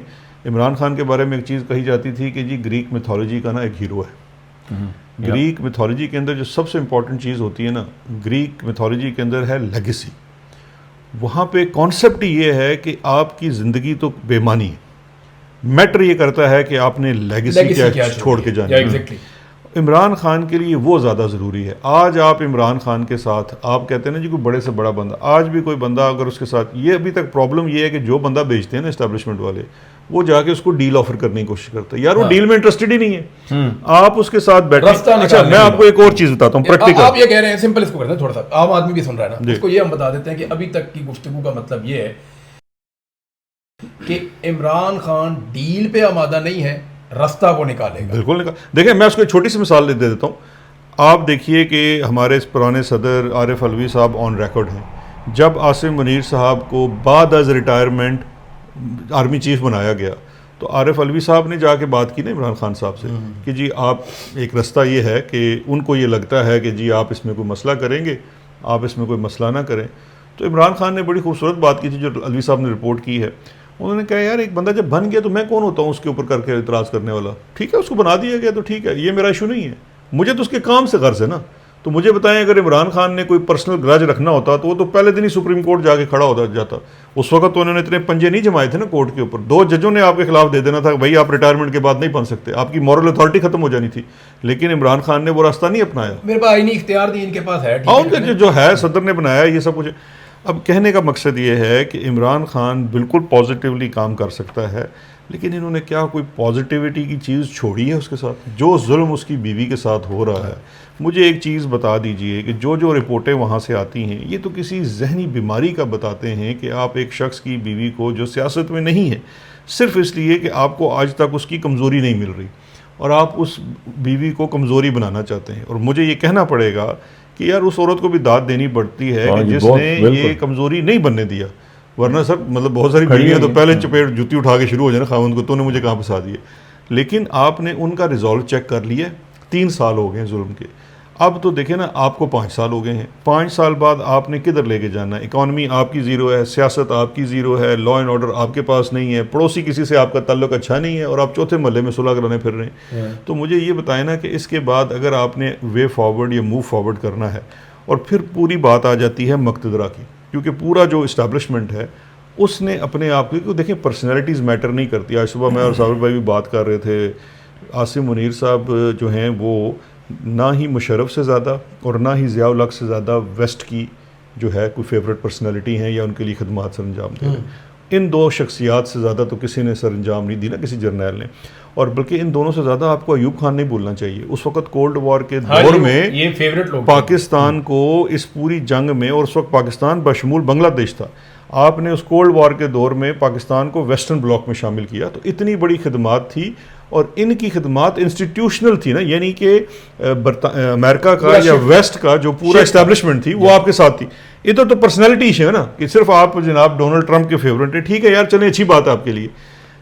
عمران خان کے بارے میں ایک چیز کہی جاتی تھی کہ جی گریک میتھولوجی کا نا ایک ہیرو ہے. گریک میتھولوجی کے اندر جو سب سے امپورٹنٹ چیز ہوتی ہے نا, گریک میتھولوجی کے اندر ہے لیگیسی. وہاں پہ کانسیپٹ یہ ہے کہ آپ کی زندگی تو بے معنی ہے, میٹر یہ کرتا ہے کہ آپ نے لیگیسی کیا چھوڑ کے جانا ہے. عمران خان کے لیے وہ زیادہ ضروری ہے. آج آپ عمران خان کے ساتھ آپ کہتے ہیں نا جی کوئی بڑے سے بڑا بندہ, آج بھی کوئی بندہ اگر اس کے ساتھ, یہ ابھی تک پرابلم یہ ہے کہ جو بندہ بیچتے ہیں نا اسٹیبلشمنٹ والے, وہ جا کے اس کو ڈیل آفر کرنے کی کوشش کرتا ہے. یار وہ ڈیل میں انٹرسٹڈ ہی نہیں ہے, آپ اس کے ساتھ بیٹھے. اچھا میں آپ کو ایک اور چیز بتاتا ہوں پریکٹیکل. آپ یہ کہہ رہے ہیں, سمپل اس کو کرتے ہیں تھوڑا سا, عام آدمی بھی سن رہا ہے نا, اس کو یہ ہم بتا دیتے ہیں کہ ابھی تک کی گفتگو کا مطلب یہ ہے کہ عمران خان ڈیل پہ آمادہ نہیں ہے, راستہ وہ نکالے گا. بالکل نکال. دیکھیں میں اس کو ایک چھوٹی سی مثال دے دیتا ہوں. آپ دیکھیے کہ ہمارے پرانے صدر عارف علوی صاحب آن ریکارڈ ہیں, جب عاصم منیر صاحب کو بعد از ریٹائرمنٹ آرمی چیف بنایا گیا تو عارف علوی صاحب نے جا کے بات کی نا عمران خان صاحب سے کہ جی آپ ایک راستہ یہ ہے کہ ان کو یہ لگتا ہے کہ جی آپ اس میں کوئی مسئلہ کریں گے, آپ اس میں کوئی مسئلہ نہ کریں. تو عمران خان نے بڑی خوبصورت بات کی تھی جو علوی صاحب نے رپورٹ کی ہے. انہوں نے کہا یار ایک بندہ جب بن گیا تو میں کون ہوتا ہوں اس کے اوپر کر کے اعتراض کرنے والا. ٹھیک ہے اس کو بنا دیا گیا تو ٹھیک ہے, یہ میرا ایشو نہیں ہے, مجھے تو اس کے کام سے غرض ہے نا. تو مجھے بتائیں اگر عمران خان نے کوئی پرسنل گرج رکھنا ہوتا تو وہ تو پہلے دن ہی سپریم کورٹ جا کے کھڑا ہوتا جاتا. اس وقت تو انہوں نے اتنے پنجے نہیں جمائے تھے نا کورٹ کے اوپر. 2 ججوں نے آپ کے خلاف دے دینا تھا کہ بھائی آپ ریٹائرمنٹ کے بعد نہیں بن سکتے, آپ کی مورل اتھارٹی ختم ہو جانی تھی. لیکن عمران خان نے وہ راستہ نہیں اپنایا. میرے پاس آئینی اختیار دی ان کے پاس ہے, ان کے جو ہے صدر نے بنایا یہ سب کچھ. اب کہنے کا مقصد یہ ہے کہ عمران خان بالکل پازیٹیولی کام کر سکتا ہے, لیکن انہوں نے کیا کوئی پازیٹیوٹی کی چیز چھوڑی ہے اس کے ساتھ؟ جو ظلم اس کی بیوی کے ساتھ ہو رہا ہے, مجھے ایک چیز بتا دیجئے کہ جو رپورٹیں وہاں سے آتی ہیں یہ تو کسی ذہنی بیماری کا بتاتے ہیں کہ آپ ایک شخص کی بیوی کو جو سیاست میں نہیں ہے صرف اس لیے کہ آپ کو آج تک اس کی کمزوری نہیں مل رہی اور آپ اس بیوی کو کمزوری بنانا چاہتے ہیں. اور مجھے یہ کہنا پڑے گا کہ یار اس عورت کو بھی داد دینی پڑتی ہے کہ جس نے یہ کمزوری نہیں بننے دیا, ورنہ سر مطلب بہت ساری بیویاں تو پہلے چپیٹ جوتی اٹھا کے شروع ہو جائے نا خاوند کو, تو نے مجھے کہاں پھنسا دیے. لیکن آپ نے ان کا ریزالو چیک کر لیا, 3 سال ہو گئے ہیں ظلم کے. اب تو دیکھیں نا آپ کو 5 سال ہو گئے ہیں, 5 سال بعد آپ نے کدھر لے کے جانا ہے؟ اکانومی آپ کی زیرو ہے, سیاست آپ کی زیرو ہے, لا اینڈ آرڈر آپ کے پاس نہیں ہے, پڑوسی کسی سے آپ کا تعلق اچھا نہیں ہے, اور آپ چوتھے محلے میں صلح کرانے پھر رہے ہیں. تو مجھے یہ بتائیں نا کہ اس کے بعد اگر آپ نے وے فارورڈ یا موو فارورڈ کرنا ہے, اور پھر پوری بات آ جاتی ہے مقتدرہ کی, کیونکہ پورا جو اسٹیبلشمنٹ ہے اس نے اپنے آپ کو, دیکھیں پرسنالٹیز میٹر نہیں کرتی. آج صبح میں اور صابر بھائی بھی بات کر رہے تھے, عاصم منیر صاحب جو ہیں وہ نہ ہی مشرف سے زیادہ اور نہ ہی ضیاء الحق سے زیادہ ویسٹ کی جو ہے کوئی فیوریٹ پرسنالٹی ہیں یا ان کے لیے خدمات سر انجام دے رہے ہیں. ان 2 شخصیات سے زیادہ تو کسی نے سر انجام نہیں دی نا, کسی جرنیل نے. اور بلکہ ان دونوں سے زیادہ آپ کو ایوب خان نہیں بولنا چاہیے. اس وقت کولڈ وار کے دور میں یہ فیوریٹ لوگ پاکستان کو اس پوری جنگ میں, اور اس وقت پاکستان بشمول بنگلہ دیش تھا, آپ نے اس کولڈ وار کے دور میں پاکستان کو ویسٹرن بلاک میں شامل کیا. تو اتنی بڑی خدمات تھی, اور ان کی خدمات انسٹیٹیوشنل تھی نا, یعنی کہ امریکہ کا یا ویسٹ کا جو پورا اسٹیبلشمنٹ تھی وہ آپ کے ساتھ تھی. ادھر تو پرسنالٹی ایشو ہے نا کہ صرف آپ جناب ڈونلڈ ٹرمپ کے فیورٹ ہیں, ٹھیک ہے یار چلیں اچھی بات ہے آپ کے لیے,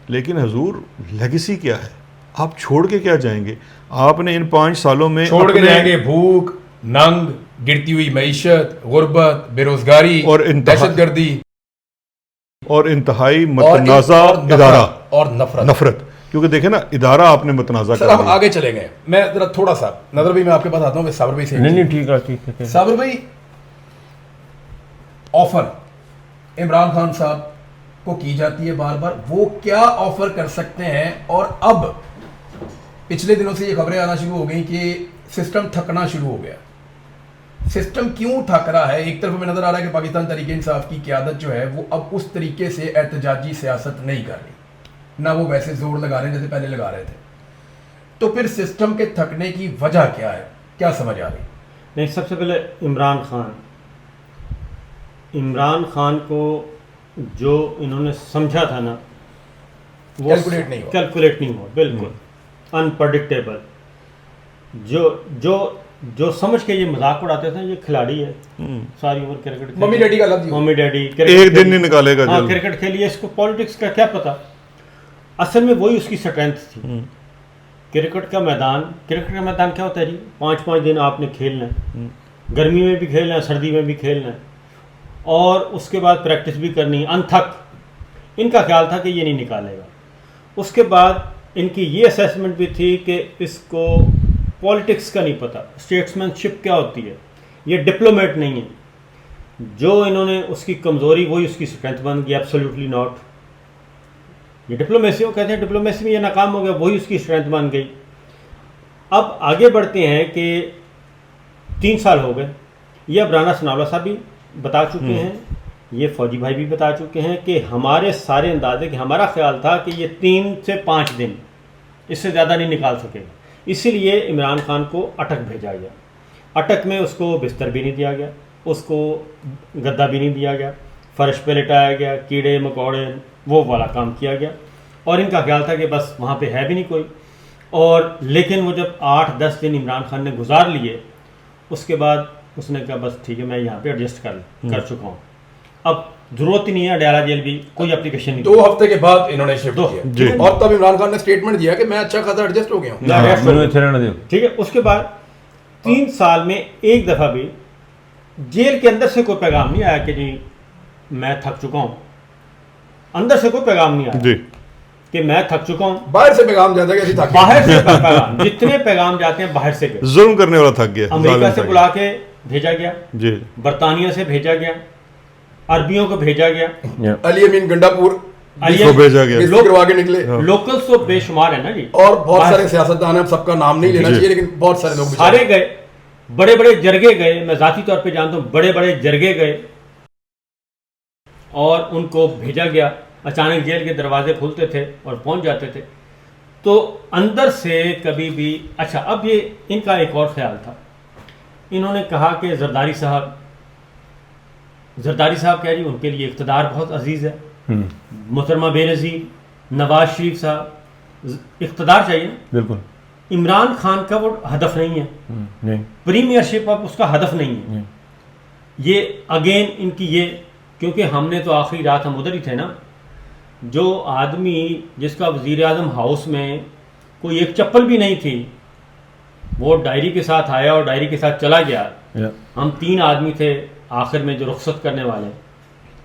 لیکن حضور لیگیسی کیا ہے؟ آپ چھوڑ کے کیا جائیں گے؟ آپ نے ان 5 سالوں میں چھوڑ کے جائیں گے بھوک, ننگ, گرتی ہوئی معیشت, غربت, بے روزگاری اور دہشت گردی اور انتہائی متنازع ادارہ اور نفرت. کیونکہ دیکھیں نا ادارہ آپ نے متنازع سر ہم آگے چلے گئے. میں ذرا تھوڑا سا نظر بھائی میں آپ کے پاس آتا ہوں. صابر بھائی سے نہیں ٹھیک ہے صابر بھائی, آفر عمران خان صاحب کو کی جاتی ہے بار بار, وہ کیا آفر کر سکتے ہیں؟ اور اب پچھلے دنوں سے یہ خبریں آنا شروع ہو گئی کہ سسٹم تھکنا شروع ہو گیا. سسٹم کیوں تھک رہا ہے؟ ایک طرف میں نظر آ رہا ہے کہ پاکستان تحریک انصاف کی قیادت جو ہے وہ اب اس طریقے سے احتجاجی سیاست نہیں کر رہی, نہ وہ ویسے زور لگا رہے ہیں جیسے پہلے لگا رہے تھے. تو پھر سسٹم کے تھکنے کی وجہ کیا ہے, کیا سمجھ آ رہی؟ نہیں, سب سے پہلے عمران خان کو جو انہوں نے سمجھا تھا نا وہ کیلکولیٹ نہیں ہوا. کیلکولیٹ نہیں ہوا, بالکل انپرڈکٹیبل. جو سمجھ کے یہ مذاق اڑاتے تھے یہ کھلاڑی ہے, ساری عمر کرکٹ, ممی ڈیڈی کا لفظ ہی. ممی ڈیڈی ایک دن نہیں نکالے گا. ہاں کرکٹ کھیلی ہے, اس کو پالیٹکس کا کیا پتا. اصل میں وہی اس کی اسٹرینتھ تھی. کرکٹ کا میدان کیا ہوتا ہے جی, 5 دن آپ نے کھیلنا ہے, گرمی میں بھی کھیلنا ہے, سردی میں بھی کھیلنا ہے, اور اس کے بعد پریکٹس بھی کرنی ہے انتھک. ان کا خیال تھا کہ یہ نہیں نکالے گا. اس کے بعد ان کی یہ اسیسمنٹ بھی تھی کہ اس کو پالیٹکس کا نہیں پتہ, اسٹیٹسمین شپ کیا ہوتی ہے, یہ ڈپلومیٹ نہیں ہے. جو انہوں نے اس کی کمزوری وہی اس کی اسٹرینتھ بن گئی. Absolutely not. یہ ڈپلومیسی وہ کہتے ہیں ڈپلومیسی میں یہ ناکام ہو گیا, وہی اس کی اسٹرینتھ بن گئی. اب آگے بڑھتے ہیں کہ 3 سال ہو گئے. یہ اب رانا ثناء اللہ صاحب بھی بتا چکے ہیں, یہ فوجی بھائی بھی بتا چکے ہیں کہ ہمارے سارے اندازے کہ ہمارا خیال تھا کہ یہ 3 سے 5 دن, اس سے زیادہ نہیں نکال سکے گا. اسی لیے عمران خان کو اٹک بھیجا گیا. اٹک میں اس کو بستر بھی نہیں دیا گیا, اس کو گدا بھی نہیں دیا گیا, فرش پہ لٹایا گیا, کیڑے مکوڑے وہ والا کام کیا گیا. اور ان کا خیال تھا کہ بس وہاں پہ ہے بھی نہیں کوئی. اور لیکن وہ جب 8-10 دن عمران خان نے گزار لیے, اس کے بعد اس نے کہا بس ٹھیک ہے میں یہاں پہ ایڈجسٹ کر چکا ہوں, اب ضرورت ہی نہیں ہے اڈیالہ جیل بھی کوئی اپلیکیشن نہیں. 2 ہفتے کے بعد انہوں نے شفٹ کیا, اور تب عمران خان نے اسٹیٹمنٹ دیا کہ میں اچھا خاصا ایڈجسٹ ہو گیا ہوں. ٹھیک ہے. اس کے بعد 3 سال میں ایک دفعہ بھی جیل کے اندر سے کوئی پیغام نہیں آیا کہ جی میں تھک چکا ہوں. اندر سے کوئی پیغام نہیں آیا کہ میں تھک چکا ہوں. باہر سے پیغام جاتا ہے کہ باہر سے پیغام, جتنے پیغام جاتے ہیں باہر سے. ظلم کرنے والا تھک گیا. امریکہ سے بلا کے بھیجا گیا, جی, برطانیہ سے بھیجا گیا, عربیوں کو بھیجا گیا, علی امین گنڈا پور کو بھیجا گیا, لوگ کروا کے نکلے. لوکلز تو بے شمار ہیں نا جی, اور بہت سارے سیاستدان ہیں, سب کا نام نہیں لینا چاہیے لیکن بہت سارے لوگ سارے گئے. بڑے بڑے جرگے گئے, میں ذاتی طور پہ جانتا ہوں, بڑے بڑے جرگے گئے اور ان کو بھیجا گیا. اچانک جیل کے دروازے کھلتے تھے اور پہنچ جاتے تھے. تو اندر سے کبھی بھی اچھا, اب یہ ان کا ایک اور خیال تھا. انہوں نے کہا کہ زرداری صاحب کیا جی, ان کے لیے اقتدار بہت عزیز ہے. محترمہ بے نظیر, نواز شریف صاحب, اقتدار چاہیے. بالکل. عمران خان کا وہ ہدف نہیں ہے, پریمیئر شپ اب اس کا ہدف نہیں ہے. یہ اگین ان کی یہ, کیونکہ ہم نے تو آخری رات ہم ادھر ہی تھے نا. جو آدمی جس کا وزیر اعظم ہاؤس میں کوئی ایک چپل بھی نہیں تھی, وہ ڈائری کے ساتھ آیا اور ڈائری کے ساتھ چلا گیا. ہم 3 آدمی تھے آخر میں جو رخصت کرنے والے.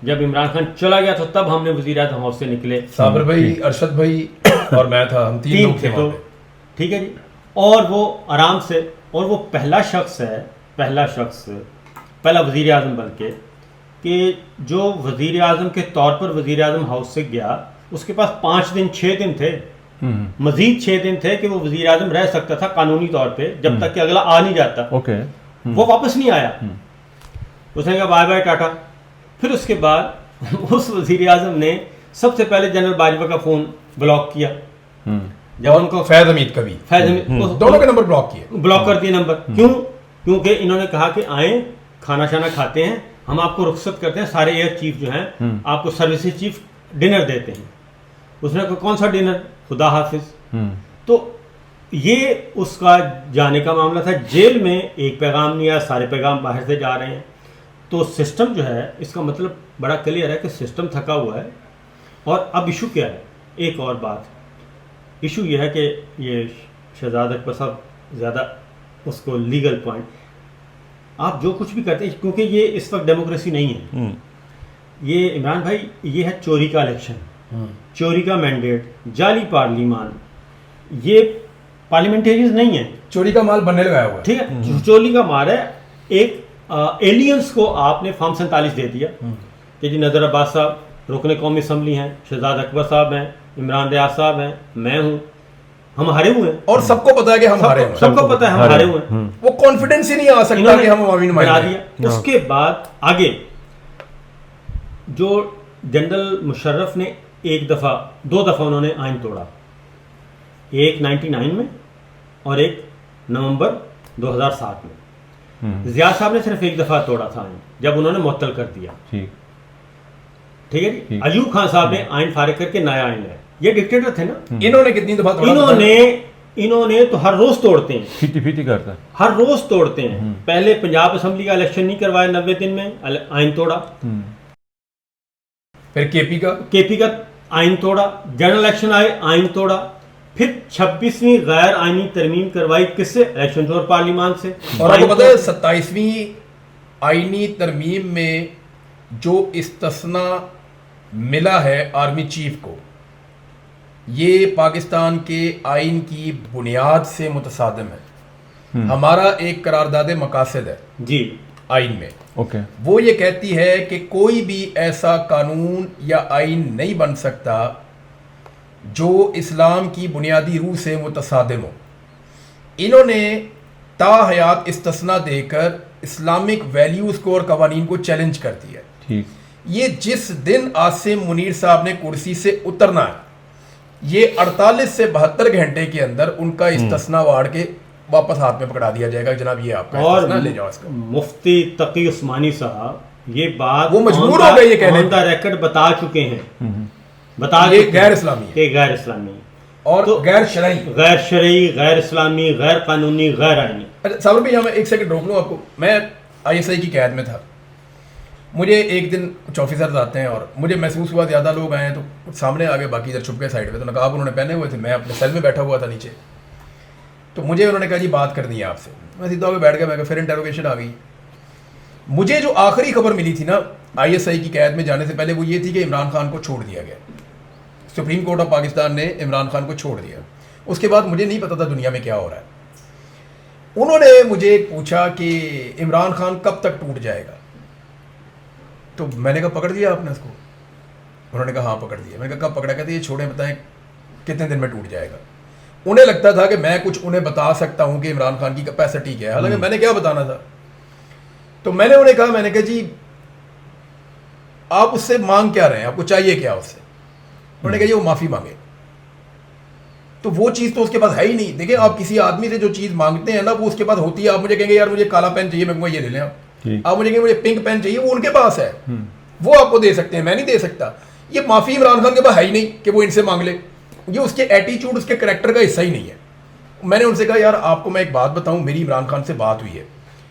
جب عمران خان چلا گیا تو تب ہم نے وزیر اعظم ہاؤس سے نکلے. صابر بھائی, ارشد بھائی اور میں تھا, ہم 3 لوگ تھے. ٹھیک ہے جی. اور وہ آرام سے, اور وہ پہلا شخص پہلا وزیر اعظم بلکہ کہ جو وزیر اعظم کے طور پر وزیر اعظم ہاؤس سے گیا, اس کے پاس 5 دن 6 دن تھے, مزید 6 دن تھے کہ وہ وزیر اعظم رہ سکتا تھا قانونی طور پہ جب تک کہ اگلا آ نہیں جاتا. وہ واپس نہیں آیا. اس نے کہا بائے بائے ٹاٹا. پھر اس کے بعد اس وزیر اعظم نے سب سے پہلے جنرل باجوہ کا فون بلاک کیا. جب ان کو فیض حمید کا بھی, دونوں کے نمبر بلاک کر دیے نمبر. کیونکہ انہوں نے کہا کہ آئیں, کھانا شانا کھاتے ہیں, ہم آپ کو رخصت کرتے ہیں, سارے ایئر چیف جو ہیں آپ کو سروسز چیف ڈنر دیتے ہیں. اس نے کہا کون سا ڈنر, خدا حافظ. تو یہ اس کا جانے کا معاملہ تھا. جیل میں ایک پیغام نہیں آیا, سارے پیغام باہر سے جا رہے ہیں. تو سسٹم جو ہے, اس کا مطلب بڑا کلیئر ہے کہ سسٹم تھکا ہوا ہے. اور اب ایشو کیا ہے, ایک اور بات, ایشو یہ ہے کہ یہ شہزاد اکبر صاحب زیادہ اس کو لیگل پوائنٹ, آپ جو کچھ بھی کرتے ہیں, کیونکہ یہ اس وقت ڈیموکریسی نہیں ہے. یہ عمران بھائی, یہ ہے چوری کا الیکشن, چوری کا مینڈیٹ, جعلی پارلیمان. یہ پارلیمنٹیریز نہیں ہیں, چوری کا مال بننے لگایا ہوا ہے. ٹھیک ہے, چوری کا مال ہے. ایک ایلینس کو آپ نے فارم 47 دے دیا کہ جی نظر عباس صاحب رکن قومی اسمبلی ہیں, شہزاد اکبر صاحب ہیں, عمران ریاض صاحب ہیں, میں ہوں, ہم ہارے ہوئے ہیں. اور سب کو پتا ہے کہ ہم ہارے ہوئے, سب کو پتا ہے ہم ہارے ہوئے ہیں. وہ کانفیڈنس ہی نہیں آ سکتا کہ ہم عوامی نمائندے ہیں. اس کے بعد آگے جو جنرل مشرف نے ایک دفعہ 2 دفعہ انہوں نے آئین توڑا, ایک 99 میں اور ایک نومبر 2007 میں. ضیاء صاحب نے صرف ایک دفعہ توڑا تھا آئین, جب انہوں نے معطل کر دیا. ٹھیک ہے جی. ایوب خان صاحب نے آئین فارغ کر کے نیا آئین لایا. یہ ڈکٹیٹر تھے نا, انہوں نے کتنی دفعہ توڑا؟ انہوں نے تو ہر روز توڑتے ہیں, فیتی کرتا ہے, ہر روز توڑتے ہیں. پہلے پنجاب اسمبلی کا الیکشن نہیں کروایا 90 دن میں, آئین توڑا. پھر کے پی کا آئین توڑا. جنرل الیکشن آئے, آئین توڑا. پھر 26ویں غیر آئینی ترمیم کروائی کس سے؟ الیکشن اور پارلیمان سے. اور آپ کو پتہ ہے 27ویں آئینی ترمیم میں جو استثناء ملا ہے آرمی چیف کو, یہ پاکستان کے آئین کی بنیاد سے متصادم ہے. ہمارا ایک قرارداد مقاصد ہے جی آئین میں, اوکے, وہ یہ کہتی ہے کہ کوئی بھی ایسا قانون یا آئین نہیں بن سکتا جو اسلام کی بنیادی روح سے متصادم ہو. انہوں نے تا حیات استثناء دے کر اسلامک ویلیوز کو اور قوانین کو چیلنج کر دیا. ٹھیک, یہ جس دن عاصم منیر صاحب نے کرسی سے اترنا ہے, یہ 48 سے 72 گھنٹے کے اندر ان کا استثناء واڑ کے واپس ہاتھ میں پکڑا دیا جائے گا, جناب یہ آپ کا استثناء لے جاؤ اس کا. مفتی تقی عثمانی صاحب یہ بات وہ مجبور ہو گئے یہ کہنے آن دا ریکارڈ بتا چکے ہیں, یہ غیر اسلامی ہے, یہ غیر اسلامی اور غیر شرعی, غیر شرعی, غیر اسلامی, غیر قانونی, غیر آئینی. اچھا صابر بھائی, میں ایک سیکنڈ روک لوں آپ کو. میں آئی ایس آئی کی قید میں تھا. مجھے ایک دن کچھ آفیسرز آتے ہیں اور مجھے محسوس ہوا زیادہ لوگ آئے ہیں, تو سامنے آگے باقی ادھر چھپ گئے سائڈ پہ. تو نقاب انہوں نے پہنے ہوئے تھے, میں اپنے سیل میں بیٹھا ہوا تھا نیچے. تو مجھے انہوں نے کہا جی بات کرنی ہے آپ سے. میں سیدھا ہو کے بیٹھ گیا. میں کہا پھر انٹروگیشن آ گئی. مجھے جو آخری خبر ملی تھی نا آئی ایس آئی کی قید میں جانے سے پہلے, وہ یہ تھی کہ عمران خان کو چھوڑ دیا گیا. سپریم کورٹ آف پاکستان نے عمران خان کو چھوڑ دیا. اس کے بعد مجھے نہیں پتا تھا دنیا میں کیا ہو رہا ہے. انہوں نے مجھے پوچھا کہ عمران خان کب تک ٹوٹ جائے گا. تو میں نے کہا پکڑ دیا آپ نے اس کو؟ انہوں نے کہا ہاں پکڑ دیا. میں نے کہا کب پکڑا؟ کہتے یہ چھوڑیں, بتائیں کتنے دن میں ٹوٹ جائے گا. انہیں لگتا تھا کہ میں کچھ انہیں بتا سکتا ہوں کہ عمران خان کی کیپیسٹی کیا ہے, حالانکہ میں نے کیا بتانا تھا. تو میں نے انہیں کہا, میں نے کہا جی آپ اس سے مانگ کیا رہے ہیں, آپ کو چاہیے کیا اس سے؟ انہوں نے کہا جی وہ معافی مانگے. تو وہ چیز تو اس کے پاس ہے ہی نہیں. دیکھیں آپ کسی آدمی سے جو چیز مانگتے ہیں نا وہ اس کے پاس ہوتی ہے. آپ مجھے کہیں گے یار مجھے کالا پین چاہیے, میں کہوں گا یہ لے لیں آپ مجھے کہیں مجھے پنک پین چاہیے, وہ ان کے پاس ہے, وہ آپ کو دے سکتے ہیں, میں نہیں دے سکتا. یہ معافی عمران خان کے پاس ہے ہی نہیں کہ وہ ان سے مانگ لے. یہ اس کے ایٹیچیوڈ, اس کے کریکٹر کا حصہ ہی نہیں ہے. میں نے ان سے کہا یار آپ کو میں ایک بات بتاؤں, میری عمران خان سے بات ہوئی ہے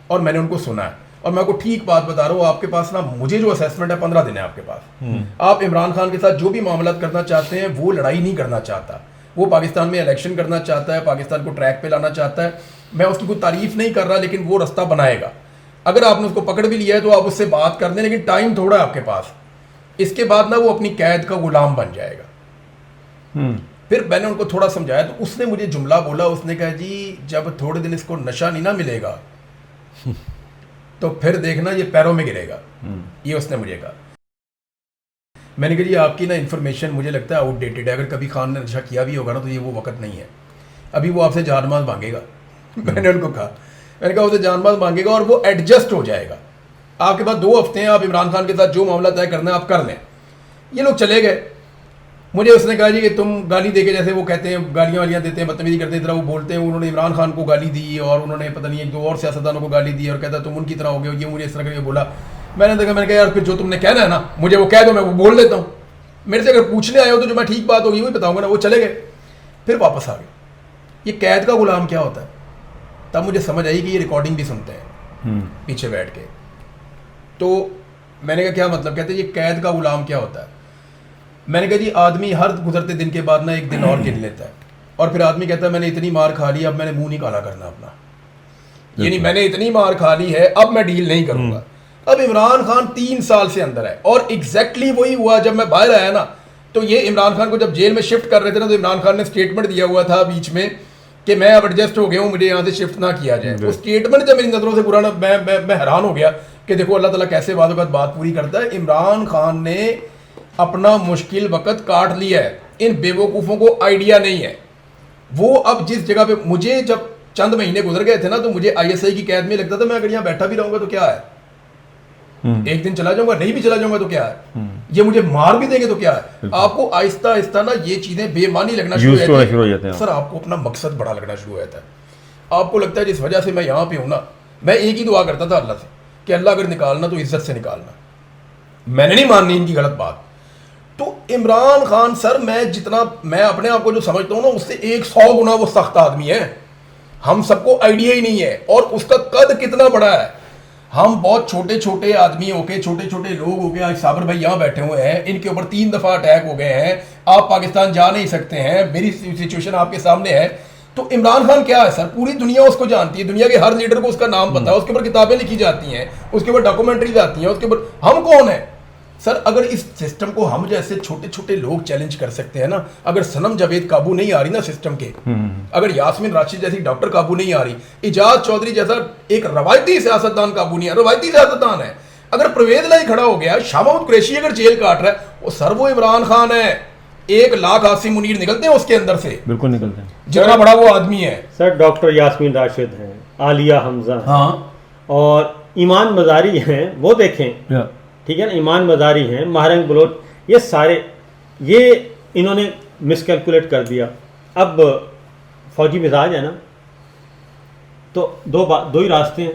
اور میں نے ان کو سنا ہے, اور میں آپ کو ٹھیک بات بتا رہا ہوں, آپ کے پاس نا مجھے جو اسیسمنٹ ہے 15 دن ہے آپ کے پاس. آپ عمران خان کے ساتھ جو بھی معاملات کرنا چاہتے ہیں, وہ لڑائی نہیں کرنا چاہتا, وہ پاکستان میں الیکشن کرنا چاہتا ہے, پاکستان کو ٹریک پہ لانا چاہتا ہے. میں اس کی کوئی تعریف نہیں کر رہا, لیکن وہ رستہ بنائے گا. اگر آپ نے اس کو پکڑ بھی لیا ہے تو آپ اس سے بات کر دیں, لیکن ٹائم تھوڑا ہے آپ کے پاس. اس کے بعد نا وہ اپنی قید کا غلام بن جائے گا. پھر میں نے ان کو تھوڑا سمجھایا تو اس نے مجھے جملہ بولا, اس نے کہا جی جب تھوڑے دن اس کو نشہ نہیں نہ ملے گا تو پھر دیکھنا یہ پیروں میں گرے گا. یہ اس نے مجھے کہا. میں نے کہا جی آپ کی نا انفارمیشن مجھے لگتا ہے آؤٹ ڈیٹڈ ہے. اگر کبھی خان نے نشہ کیا بھی ہوگا نا تو یہ وہ وقت نہیں ہے. ابھی وہ آپ سے جان مال مانگے گا. میں نے ان کو کہا, میں نے کہا اسے جان مال مانگے گا اور وہ ایڈجسٹ ہو جائے گا. آپ کے پاس 2 ہفتے ہیں, آپ عمران خان کے ساتھ جو معاملہ طے کرنا ہے آپ کر لیں. یہ لوگ چلے گئے. مجھے اس نے کہا جی کہ تم گالی دے کے, جیسے وہ کہتے ہیں گالیاں والیاں دیتے ہیں, بدتمیزی کرتے ہیں, طرح وہ بولتے ہیں. انہوں نے عمران خان کو گالی دی اور انہوں نے پتہ نہیں 2 اور سیاستدانوں کو گالی دی اور کہتا تم ان کی طرح ہو گئے. یہ مجھے اس طرح کر کے بولا. میں نے کہا یار پھر جو تم نے کہنا ہے نا مجھے وہ کہہ دو, میں وہ بول دیتا ہوں. میرے سے اگر پوچھنے آئے ہو تو جو میں ٹھیک بات ہوگی وہی بتاؤں گا نا. وہ چلے گئے, پھر واپس آ گئے. یہ قید کا غلام کیا ہوتا ہے؟ تب مجھے سمجھ آئی کہ یہ ریکارڈنگ بھی سنتے ہیں پیچھے بیٹھ کے. تو میں نے کہا کیا مطلب؟ کہتے ہیں یہ قید کا غلام کیا ہوتا ہے. میں نے کہا جی آدمی ہر گزرتے دن کے بعد نا ایک دن اور گن لیتا ہے, اور پھر آدمی کہتا ہے میں نے اتنی مار کھا لی, اب میں نے منہ نہیں کالا کرنا اپنا, یعنی میں نے اتنی مار کھا لی ہے اب میں ڈیل نہیں کروں گا. اب عمران خان 3 سال سے اندر ہے, اور ایگزیکٹلی وہی ہوا جب میں باہر آیا نا. تو یہ عمران خان کو جب جیل میں شفٹ کر رہے تھے نا, تو عمران خان نے اسٹیٹمنٹ دیا ہوا تھا بیچ میں کہ میں اب ایڈجسٹ ہو گیا ہوں, مجھے یہاں سے شفٹ نہ کیا جائے. وہ اسٹیٹمنٹ جب میری نظروں سے پرانا, میں حیران ہو گیا کہ دیکھو اللہ تعالیٰ کیسے بعض اوقات بات پوری کرتا ہے. عمران خان نے اپنا مشکل وقت کاٹ لیا ہے, ان بیوقوفوں کو آئیڈیا نہیں ہے. وہ اب جس جگہ پہ مجھے جب چند مہینے گزر گئے تھے نا, تو مجھے آئی ایس آئی کی قید میں لگتا تھا میں اگر یہاں بیٹھا بھی رہوں گا تو کیا ہے, ایک دن چلا جاؤں گا, نہیں بھی چلا جاؤں گا تو کیا ہے, یہ مجھے مار بھی دیں گے تو کیا ہے. آپ کو آہستہ آہستہ نا یہ چیزیں بے معنی لگنا شروع ہو جاتی ہیں. سر آپ کو اپنا مقصد بڑا لگنا شروع ہو جاتا ہے. آپ کو لگتا ہے جس وجہ سے میں یہاں پہ ہوں نا, میں ایک ہی دعا کرتا تھا اللہ سے کہ اللہ اگر نکالنا تو عزت سے نکالنا, میں نے نہیں ماننی ان کی غلط بات. تو عمران خان سر میں اپنے آپ کو جو سمجھتا ہوں نا اس سے 100 گنا وہ سخت آدمی ہے. ہم سب کو آئیڈیا ہی نہیں ہے اور اس کا قد کتنا بڑا ہے. ہم بہت چھوٹے چھوٹے آدمی ہو کے, چھوٹے چھوٹے لوگ ہو کے, آج صابر بھائی یہاں بیٹھے ہوئے ہیں, ان کے اوپر 3 دفعہ اٹیک ہو گئے ہیں, آپ پاکستان جا نہیں سکتے ہیں, میری سچویشن آپ کے سامنے ہے. تو عمران خان کیا ہے سر, پوری دنیا اس کو جانتی ہے, دنیا کے ہر لیڈر کو اس کا نام پتا ہے, اس کے اوپر کتابیں لکھی جاتی ہیں, اس کے اوپر ڈاکومنٹریز آتی ہیں, اس کے اوپر ہم کون ہیں سر. اگر اس سسٹم کو ہم جیسے چھوٹے چھوٹے لوگ چیلنج کر سکتے ہیں نا, اگر صنم جاوید قابو نہیں آ رہی نا سسٹم کے, اگر یاسمین راشد جیسی ڈاکٹر قابو نہیں آ رہی, اعجاز چودھری جیسا ایک روایتی سیاستدان قابو نہیں آ رہا, روایتی سیاستدان ہے, اگر پرویز لائی کھڑا ہو گیا, شاہ محمود قریشی اگر جیل کاٹ رہا ہے, وہ سر وہ عمران خان ہے. 1 لاکھ عاصم منیر نکلتے ہیں اس کے اندر سے, بالکل نکلتے ہیں, جتنا بڑا وہ آدمی ہے. سر ڈاکٹر یاسمین راشد ہیں, عالیہ حمزہ ہاں, اور ایمان مزاری ہیں, وہ دیکھیں ٹھیک ہے نا, ایمان مزاری ہیں, مہرنگ بلوچ, یہ سارے یہ انہوں نے مس کیلکولیٹ کر دیا. اب فوجی مزاج ہے نا, تو دو ہی راستے ہیں,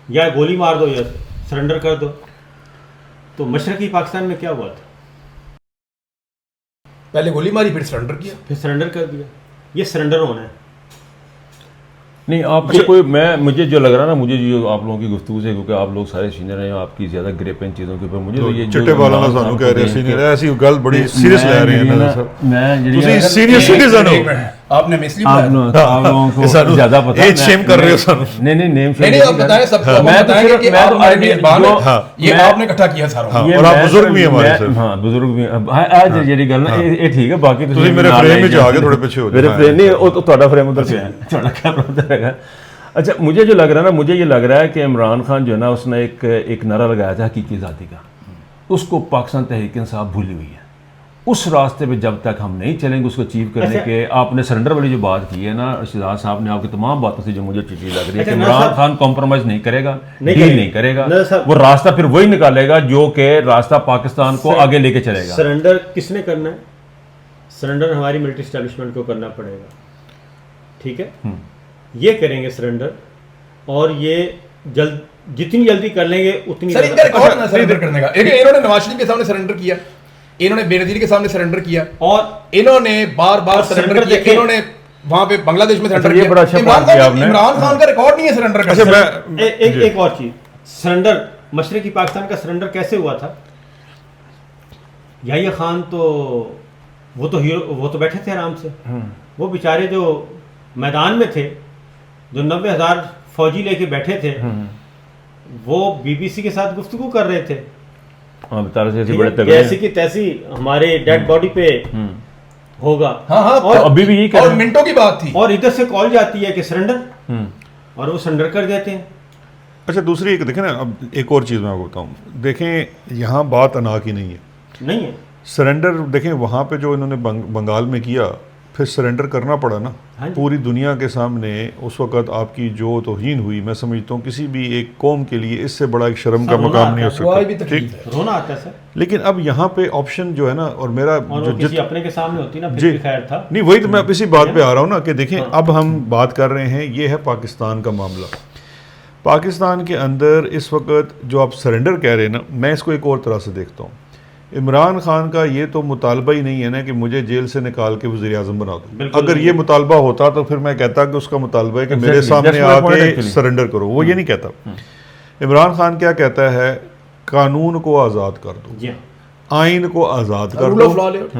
یا گولی مار دو یا سرنڈر کر دو. تو مشرقی پاکستان میں کیا ہوا تھا, پہلے گولی ماری پھر سرنڈر کیا, پھر سرنڈر کر دیا. یہ سرنڈر ہونا ہے. نہیں آپ کو کوئی مجھے جو لگ رہا نا, مجھے جو آپ لوگوں کی گفتگو سے, کیونکہ آپ لوگ سارے سینئر ہیں, آپ کی زیادہ گریپ ان چیزوں کے اوپر, مجھے تو یہ چٹے والا نہ سانو کہہ رہے سینئر ایسی گل بڑی سیریس لے رہے ہیں سر. میں تسی سینئر سٹیزن ہو, آپ نے مسلی آپ لوگوں کو زیادہ پتہ ہے, ایج شیم کر رہے ہو سانو. نہیں نیم نہیں آپ بتائیں سب کو, میں بتائیں کہ آپ ہمارے میزبان ہیں, یہ آپ نے اکٹھا کیا سارا. اور آپ بزرگ بھی ہمارے سر. ہاں بزرگ بھی, آج جی گل نا یہ ٹھیک ہے, باقی تسی میرے فریم میں جا کے تھوڑے پیچھے ہو میرے فریم نہیں, وہ تو تہاڈا فریم ادھر سے ہے, تہاڈا کیمرہ ادھر ہے. اچھا مجھے جو لگ رہا ہے نا, مجھے یہ لگ رہا ہے کہ عمران خان جو ہے نا, اس نے ایک نعرہ لگایا تھا حقیقی آزادی کا, اس کو پاکستان تحریک انصاف بھولی ہوئی ہے. اس راستے پہ جب تک ہم نہیں چلیں گے اس کو اچیو کرنے کے, آپ نے سرنڈر والی جو بات کی ہے نا شہزاد صاحب نے, آپ کی تمام باتوں سے جو مجھے چیز لگ رہی ہے کہ عمران خان کمپرومائز نہیں کرے گا, ڈیل نہیں کرے گا, وہ راستہ پھر وہی نکالے گا جو کہ راستہ پاکستان کو آگے لے کے چلے گا. سرنڈر کس نے کرنا ہے, سرنڈر ہماری ملٹری اسٹیبلشمنٹ کو کرنا پڑے گا, ٹھیک ہے, یہ کریں گے سرنڈر, اور یہ جتنی جلدی کر لیں گے اتنی سر ان کا ریکارڈ نہ سرنڈر کرنے کا. انہوں نے نواز شریف کے سامنے سرنڈر کیا, انہوں نے بے نظیر کے سامنے سرنڈر کیا, اور انہوں نے بار بار سرنڈر کیا, انہوں نے وہاں پہ بنگلہ دیش میں سرنڈر کیا. عمران خان کا ریکارڈ نہیں ہے سرنڈر کا. ایک اور چیز, سرنڈر مشرقی پاکستان کا سرنڈر کیسے ہوا تھا. یحییٰ خان تو وہ تو بیٹھے تھے آرام سے, وہ بیچارے جو میدان میں تھے, جو 90,000 فوجی لے کے بیٹھے تھے, وہ بی بی سی کے ساتھ گفتگو کر رہے تھے, جیسی کی تیسی ہمارے ڈیڈ باڈی پہ ہوگا. اور ابھی بھی یہی, اور منٹوں کی بات تھی, اور ادھر سے کال جاتی ہے کہ سرنڈر, اور وہ سرنڈر کر دیتے ہیں. اچھا دوسری ایک دیکھیں نا, اب ایک اور چیز میں آپ کو بتاؤں, دیکھیں یہاں بات انا کی نہیں ہے. سرنڈر دیکھیں وہاں پہ جو انہوں نے بنگال میں کیا, پھر سرنڈر کرنا پڑا نا پوری دنیا کے سامنے. اس وقت آپ کی جو توہین ہوئی, میں سمجھتا ہوں کسی بھی ایک قوم کے لیے اس سے بڑا ایک شرم کا مقام نہیں ہو سکتا, ٹھیک, رونا آتا ہے سر. لیکن اب یہاں پہ آپشن جو ہے نا, اور میرا جو اپنے کے سامنے ہوتی نا پھر بھی خیر تھا نہیں, وہی تو میں اسی بات پہ آ رہا ہوں نا کہ دیکھیں اب ہم بات کر رہے ہیں, یہ ہے پاکستان کا معاملہ. پاکستان کے اندر اس وقت جو آپ سرنڈر کہہ رہے ہیں نا, میں اس کو ایک اور طرح سے دیکھتا ہوں. عمران خان کا یہ تو مطالبہ ہی نہیں ہے نا کہ مجھے جیل سے نکال کے وزیر اعظم بنا دو. اگر یہ مطالبہ ہوتا تو پھر میں کہتا کہ اس کا مطالبہ ہے کہ میرے سامنے آ کے سرنڈر کرو. وہ یہ نہیں کہتا. عمران خان کیا کہتا ہے, قانون کو آزاد کر دو, آئین کو آزاد کر دو,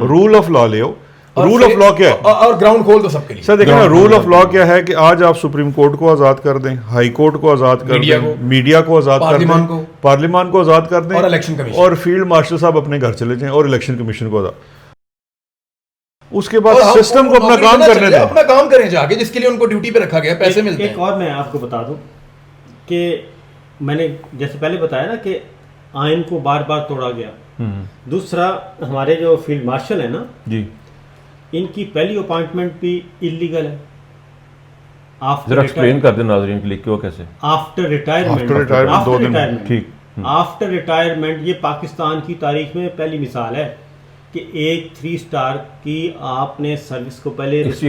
رول آف لا لے آؤ. رول آف لا کیا ہے, اور گراؤنڈ کھول دو سب کے لیے. سر دیکھیں نا, رول آف لا کیا ہے کہ آج آپ سپریم کورٹ کو آزاد کر دیں, ہائی کورٹ کو آزاد کر دیں, میڈیا کو آزاد کر دیں, پارلیمان کو آزاد کر دیں, اور فیلڈ مارشل صاحب اپنے گھر چلے جائیں, اور الیکشن کمیشن کو آزاد. اس کے بعد سسٹم کو اپنا کام کرنے دیں, اپنا کام کریں جا کے, جس کے لیے ان کو ڈیوٹی پہ رکھا گیا, پیسے ملتے ہیں. ایک اور میں آپ کو بتا دوں کہ میں نے جیسے پہلے بتایا نا کہ آئین کو بار بار توڑا گیا. دوسرا ہمارے جو فیلڈ مارشل ہیں نا, جی, ان کی پہلی اپوائنٹمنٹ بھی انلیگل ہے. ذرا ایکسپلین کر دیں ناظرین کے لیے کیوں کیسے. آفٹر ریٹائرمنٹ, آفٹر ریٹائرمنٹ یہ پاکستان کی تاریخ میں پہلی مثال ہے کہ ایک 3 اسٹار کی آپ نے سروس کو پہلے اس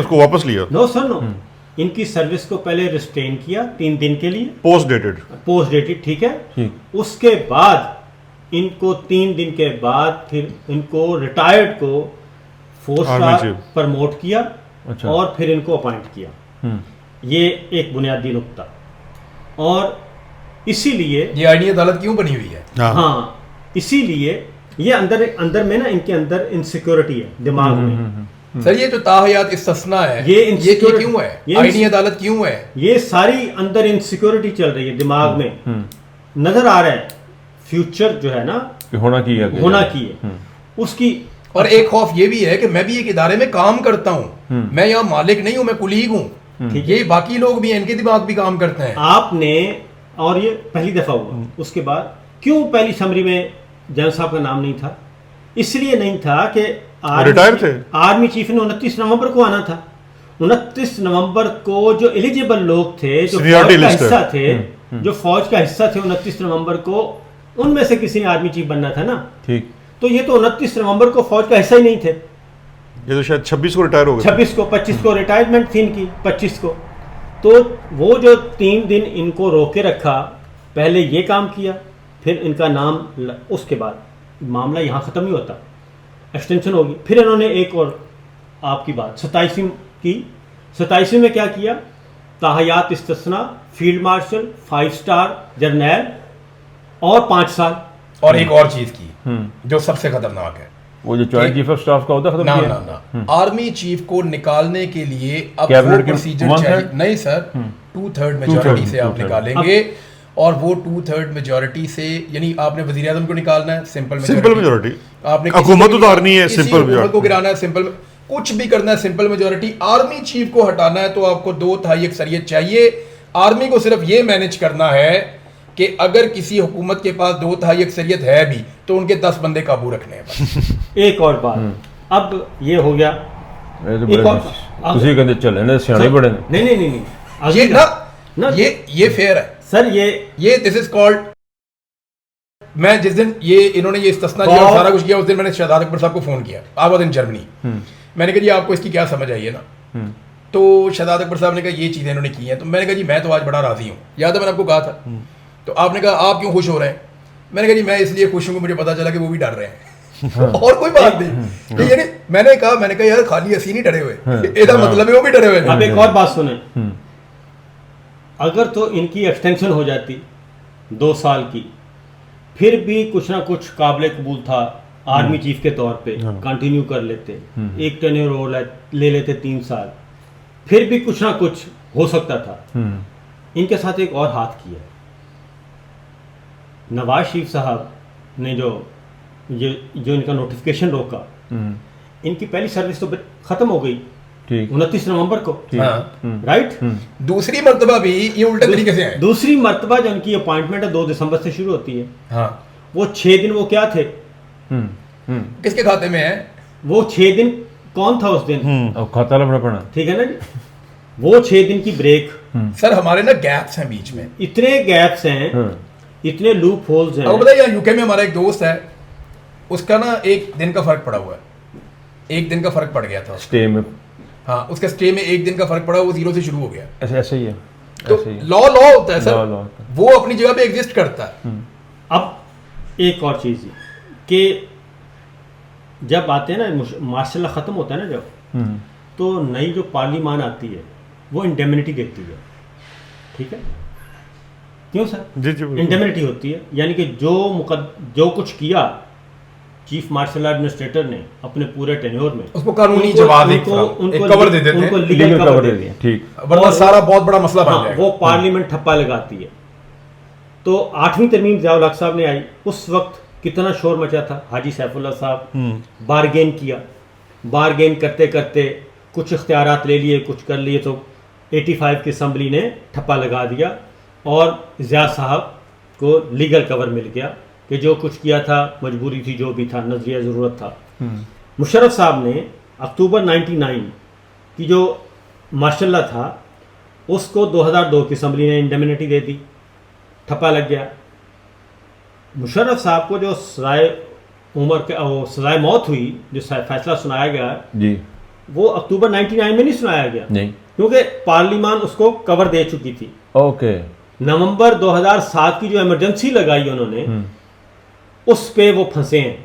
کو واپس لیا. نو سر نو, ان کی سروس کو پہلے ریسٹین کیا 3 دن کے لیے, پوسٹ ڈیٹڈ, ٹھیک ہے. اس کے بعد ان کو 3 دن کے بعد پھر ان کو ریٹائرڈ کو 4 اسٹار پرموٹ کیا اور پھر ان کو اپوائنٹ کیا. یہ ایک بنیادی نقطہ. اور اسی لیے یہ آئینی عدالت کیوں بنی ہوئی ہے؟ ہاں اسی لیے یہ اندر میں نا ان کے اندر انسیکیورٹی ہے دماغ میں. سر یہ جو تاحیات استثناء ہے یہ کیوں ہے؟ آئینی عدالت کیوں ہے؟ یہ ساری اندر انسیکیورٹی چل رہی ہے دماغ میں. نظر آ رہا ہے فیوچر جو ہے نا ہونا کی ہے اس کی. اور ایک خوف یہ بھی ہے کہ میں بھی ایک ادارے میں کام کرتا ہوں, میں یہاں مالک نہیں ہوں, میں کلیگ ہوں. یہ باقی لوگ بھی ہیں, ان کے دماغ بھی کام کرتے ہیں. آپ نے اور یہ پہلی دفعہ ہوا. اس کے بعد کیوں پہلی سمری میں جنرل صاحب کا نام نہیں تھا؟ اس لیے نہیں تھا کہ آرمی چیف نے 29 نومبر کو آنا تھا. 29 نومبر کو جو ایلیجیبل لوگ تھے, جو فوج کا حصہ تھے, جو فوج کا حصہ تھے 29 نومبر کو, ان میں سے کسی نے آرمی چیف بننا تھا نا. ٹھیک. تو یہ تو 29 نومبر کو فوج کا حصہ ہی نہیں تھے. یہ تو شاید 26 کو ریٹائر ہو گئے. 26 کو 25 کو ریٹائرمنٹ تھی ان کی 25 کو. تو وہ جو 3 دن ان کو روکے رکھا, پہلے یہ کام کیا, پھر ان کا نام, اس کے بعد معاملہ یہاں ختم نہیں ہوتا, ایکسٹینشن ہوگی. پھر انہوں نے ایک اور آپ کی بات 27ویں کی. 27ویں میں کیا کیا؟ تاحیات استثناء, فیلڈ مارشل, 5 اسٹار جرنیل اور 5 سال. اور ایک اور چیز کی جو سب سے خطرناک ہے, وہ جو جوائنٹ چیف آف اسٹاف کا ہوتا ہے نا, آرمی چیف کو نکالنے کے لیے اب وہ پروسیجر چاہیے. نہیں سر, 2/3 میجورٹی سے آپ نکالیں گے, اور وہ 2/3 میجورٹی سے, یعنی آپ نے وزیر اعظم کو نکالنا ہے سمپل میجورٹی, آپ نے حکومت اتارنی ہے سمپل میجورٹی کو گرانا ہے سمپل, کچھ بھی کرنا ہے سمپل میجورٹی. آرمی چیف کو ہٹانا ہے تو آپ کو 2/3 اکثریت چاہیے. آرمی کو صرف یہ مینج کرنا ہے کہ اگر کسی حکومت کے پاس 2/3 اکثریت ہے بھی تو ان کے 10 بندے قابو رکھنے ہیں. ایک اور بات, اب یہ ہو گیا یہ فیئر ہے سر. یہ دس از کالڈ, میں جس دن یہ انہوں نے یہ استثنا کیا اور سارا کچھ کیا, اس دن میں نے شہزاد اکبر صاحب کو فون کیا. I was in Germany. میں نے کہا جی آپ کو اس کی کیا سمجھ آئی ہے نا؟ تو شہزاد اکبر صاحب نے کہا یہ چیزیں انہوں نے کی ہیں. تو میں نے کہا جی میں تو آج بڑا راضی ہوں. یاد ہے میں نے آپ کو کہا تھا. تو آپ نے کہا آپ کیوں خوش ہو رہے ہیں؟ میں نے کہا جی میں اس لیے خوش ہوں کہ مجھے پتا چلا کہ وہ بھی ڈر رہے ہیں, اور کوئی بات نہیں. یعنی میں نے کہا یار خالی ایسی نہیں ڈرے ہوئے, یہ مطلب ہے وہ بھی ڈرے ہوئے. اب ایک اور بات سنیں, اگر تو ان کی ایکسٹینشن ہو جاتی 2 سال کی, پھر بھی کچھ نہ کچھ قابل قبول تھا آرمی چیف کے طور پہ, کنٹینیو کر لیتے, ایک ٹینیور اور لے لیتے 3 سال, پھر بھی کچھ نہ کچھ ہو سکتا تھا. ان کے ساتھ ایک اور ہاتھ کیا. نواز شریف صاحب نے جو ان کا نوٹیفیکیشن روکا, ان کی پہلی سروس تو ختم ہو گئی 29 نومبر کو, رائٹ. دوسری مرتبہ بھی یہ الٹے طریقے سے ہے. دوسری مرتبہ جو ان کی اپوائنٹمنٹ ہے 2 دسمبر سے شروع ہوتی ہے. وہ 6 دن وہ کیا تھے, کس کے کھاتے میں ہے وہ 6 دن؟ کون تھا اس دن؟ کھاتا لگنا پڑا, ٹھیک ہے نا جی. وہ 6 دن کی بریک. سر ہمارے نا گیپس ہیں بیچ میں, اتنے گیپس ہیں, اتنے لوپ ہولز ہیں. آپ کو بتائیے یو کے میں ہمارا ایک دوست ہے, اس کا نا 1 دن کا فرق پڑا ہوا ہے, 1 دن کا فرق پڑ گیا تھا اسٹے میں. ہاں اس کا اسٹے میں 1 دن کا فرق پڑا, وہ 0 سے شروع ہو گیا. ایسے ہی ہے, تو لا ہوتا ہے سر, وہ اپنی جگہ پہ ایگزسٹ کرتا ہے. اب ایک اور چیز کہ جب آتے ہیں نا ماشاء اللہ ختم ہوتا ہے نا جب, تو نئی جو پارلیمان آتی ہے وہ انڈیمنٹی دیتی ہے, ٹھیک ہے, کیوں سر؟ جی جی انڈیمنٹی ہوتی ہے, یعنی کہ جو کچھ کیا چیف مارشل ایڈمنسٹریٹر نے اپنے پورے ٹینیور میں, اس کو قانونی جواز ایک کور دے دیتے ہیں, ان کو لیگل کور دے دیا, ٹھیک, ورنہ سارا بہت بڑا مسئلہ بن جائے گا. وہ پارلیمنٹ ٹھپا لگاتی ہے. تو 8ویں ترمیم ضیاء الحق صاحب نے آئی, اس وقت کتنا شور مچا تھا. حاجی سیف اللہ صاحب بارگین کیا, بارگین کرتے کرتے کچھ اختیارات لے لیے, کچھ کر لیے, تو 85 کی اسمبلی نے ٹھپا لگا دیا, اور ضیاء صاحب کو لیگل کور مل گیا کہ جو کچھ کیا تھا مجبوری تھی, جو بھی تھا نظریہ ضرورت تھا. مشرف صاحب نے اکتوبر 99 کی جو ماشاء اللہ تھا, اس کو 2002 کی اسمبلی نے انڈیمنٹی دے دی, ٹھپا لگ گیا. مشرف صاحب کو جو سزائے عمر کے سزائے موت ہوئی, جو فیصلہ سنایا گیا جی, وہ اکتوبر 99 میں نہیں سنایا گیا, نہیں, کیونکہ پارلیمان اس کو کور دے چکی تھی. اوکے. نومبر 2007 کی جو ایمرجنسی لگائی انہوں نے, اس پہ وہ پھنسے ہیں.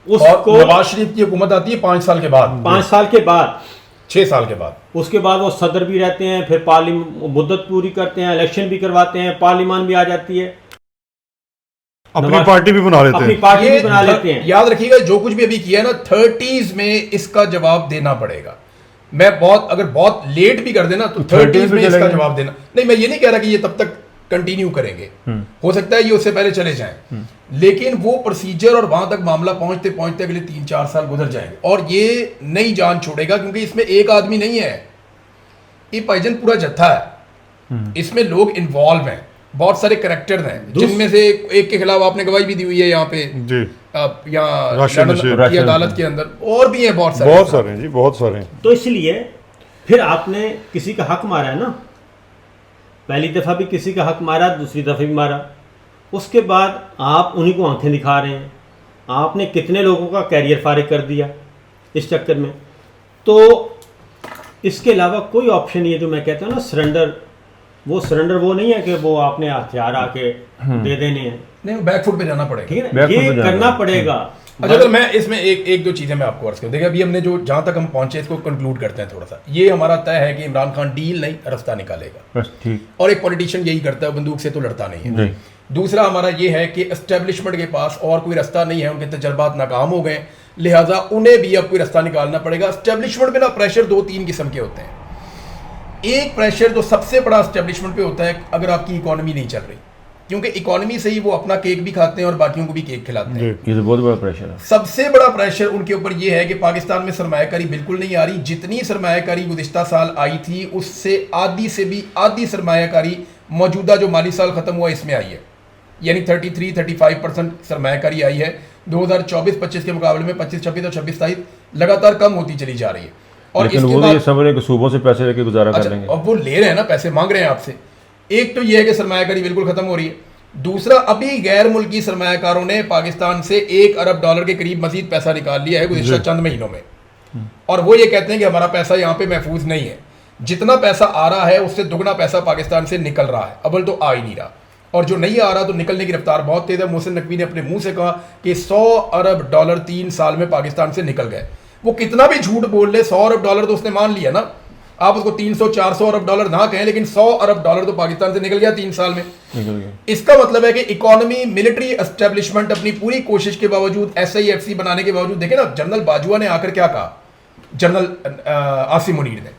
اس اور کو نواز شریف کی حکومت آتی ہے 5 سال کے بعد, 5 سال کے بعد, 6 سال کے بعد, اس کے بعد وہ صدر بھی رہتے ہیں, پھر مدت پوری کرتے ہیں, الیکشن بھی کرواتے ہیں, پارلیمان بھی آ جاتی ہے, اپنی پارٹی بھی بنا لیتے اپنی ہیں. پارٹی بھی بنا لیتے ہیں. یاد رکھیے گا جو کچھ بھی ابھی کیا ہے نا 30s میں اس کا جواب دینا پڑے گا. میں اگر بہت لیٹ بھی کر دینا تو 30s میں اس کا جواب دینا. نہیں میں یہ نہیں کہہ رہا کہ یہ تب تک کنٹینیو کریں گے, ہو سکتا ہے یہ اس سے پہلے چلے جائیں, لیکن وہ پروسیجر اور وہاں تک معاملہ پہنچتے پہنچتے اگلے 3-4 سال گزر جائیں گے, اور یہ نئی جان چھوڑے گا کیونکہ اس میں ایک آدمی نہیں ہے, یہ بھائی جان پورا جتھا ہے, اس میں لوگ انوالو ہیں, بہت سارے کریکٹر ہیں, جن میں سے ایک کے خلاف آپ نے گواہی بھی دی ہوئی ہے یہاں پہ جی یہاں کی عدالت کے اندر, اور بھی ہیں بہت سارے ہیں جی, بہت سارے ہیں. تو اس لیے پھر آپ نے کسی کا حق مارا ہے نا, پہلی دفعہ بھی کسی کا حق مارا, دوسری دفعہ بھی مارا, اس کے بعد آپ انہی کو آنکھیں دکھا رہے ہیں. آپ نے کتنے لوگوں کا کیریئر فارغ کر دیا اس چکر میں. تو اس کے علاوہ کوئی آپشن نہیں ہے جو میں کہتا ہوں نا سرنڈر, وہ سرنڈر وہ نہیں ہے کہ وہ آپ نے ہتھیار آ کے دے دینے ہیں, نہیں بیک فٹ پہ جانا پڑے گا, ٹھیک ہے نا, یہ کرنا پڑے گا. اچھا میں اس میں ایک دو چیزیں میں آپ کو عرض کروں. دیکھیں ابھی ہم نے جو جہاں تک ہم پہنچے اس کو کنکلوڈ کرتے ہیں تھوڑا سا. یہ ہمارا طے ہے کہ عمران خان ڈیل نہیں رستہ نکالے گا, اور ایک پولیٹیشین یہی کرتا ہے, بندوق سے تو لڑتا نہیں ہے. دوسرا ہمارا یہ ہے کہ اسٹیبلشمنٹ کے پاس اور کوئی رستہ نہیں ہے, ان کے تجربات ناکام ہو گئے, لہٰذا انہیں بھی اب کوئی رستہ نکالنا پڑے گا. اسٹیبلشمنٹ میں نا پریشر 2-3 قسم کے ہوتے ہیں. ایک پریشر جو سب سے بڑا اسٹیبلشمنٹ پہ ہوتا ہے اگر آپ کی اکانومی نہیں چل رہی, کیونکہ اکانومی سے ہی وہ اپنا کیک بھی کھاتے ہیں اور باقیوں کو بھی کیک کھلاتے ہیں. یہ تو بہت بڑا پریشر ہے. سب سے بڑا پریشر ان کے اوپر یہ ہے کہ پاکستان میں سرمایہ کاری بالکل نہیں آ رہی. جتنی سرمایہ کاری گزشتہ سال آئی تھی اس سے بھی آدھی سرمایہ کاری موجودہ جو مالی سال ختم ہوا اس میں آئی ہے, یعنی 33-35% سرمایہ کاری آئی ہے. 2024-25 کے مقابلے میں 25-26 اور 26-27 لگاتار کم ہوتی چلی جا رہی ہے. اور لیکن وہ یہ سمجھ رہے ہیں کہ صوبوں سے پیسے لے کے گزارا کر لیں گے. اب وہ لے رہے ہیں نا, پیسے مانگ رہے ہیں آپ سے. ایک تو یہ ہے کہ سرمایہ کاری بالکل ختم ہو رہی ہے. دوسرا ابھی غیر ملکی سرمایہ کاروں نے پاکستان سے $1 ارب کے قریب مزید پیسہ نکال لیا ہے گزشتہ چند مہینوں میں, اور وہ یہ کہتے ہیں کہ ہمارا پیسہ یہاں پہ محفوظ نہیں ہے. جتنا پیسہ آ رہا ہے اس سے دگنا پیسہ پاکستان سے نکل رہا ہے. اول تو آ ہی نہیں رہا, اور جو نہیں آ رہا تو نکلنے کی رفتار بہت تیز ہے. محسن نقوی نے اپنے منہ سے کہا کہ $100 ارب 3 سال میں پاکستان سے نکل گئے. وہ کتنا بھی جھوٹ بول لے, $100 ارب تو اس نے مان لیا نا. آپ اس کو 300-400 ارب ڈالر نہ کہیں, لیکن $100 ارب تو پاکستان سے نکل گیا 3 سال میں. اس کا مطلب ہے کہ اکانومی, ملٹری اسٹیبلشمنٹ اپنی پوری کوشش کے باوجود, SIFC بنانے کے باوجود, دیکھیں نا جنرل باجوہ نے آ کر کیا کہا, جنرل عاصم منیر نے,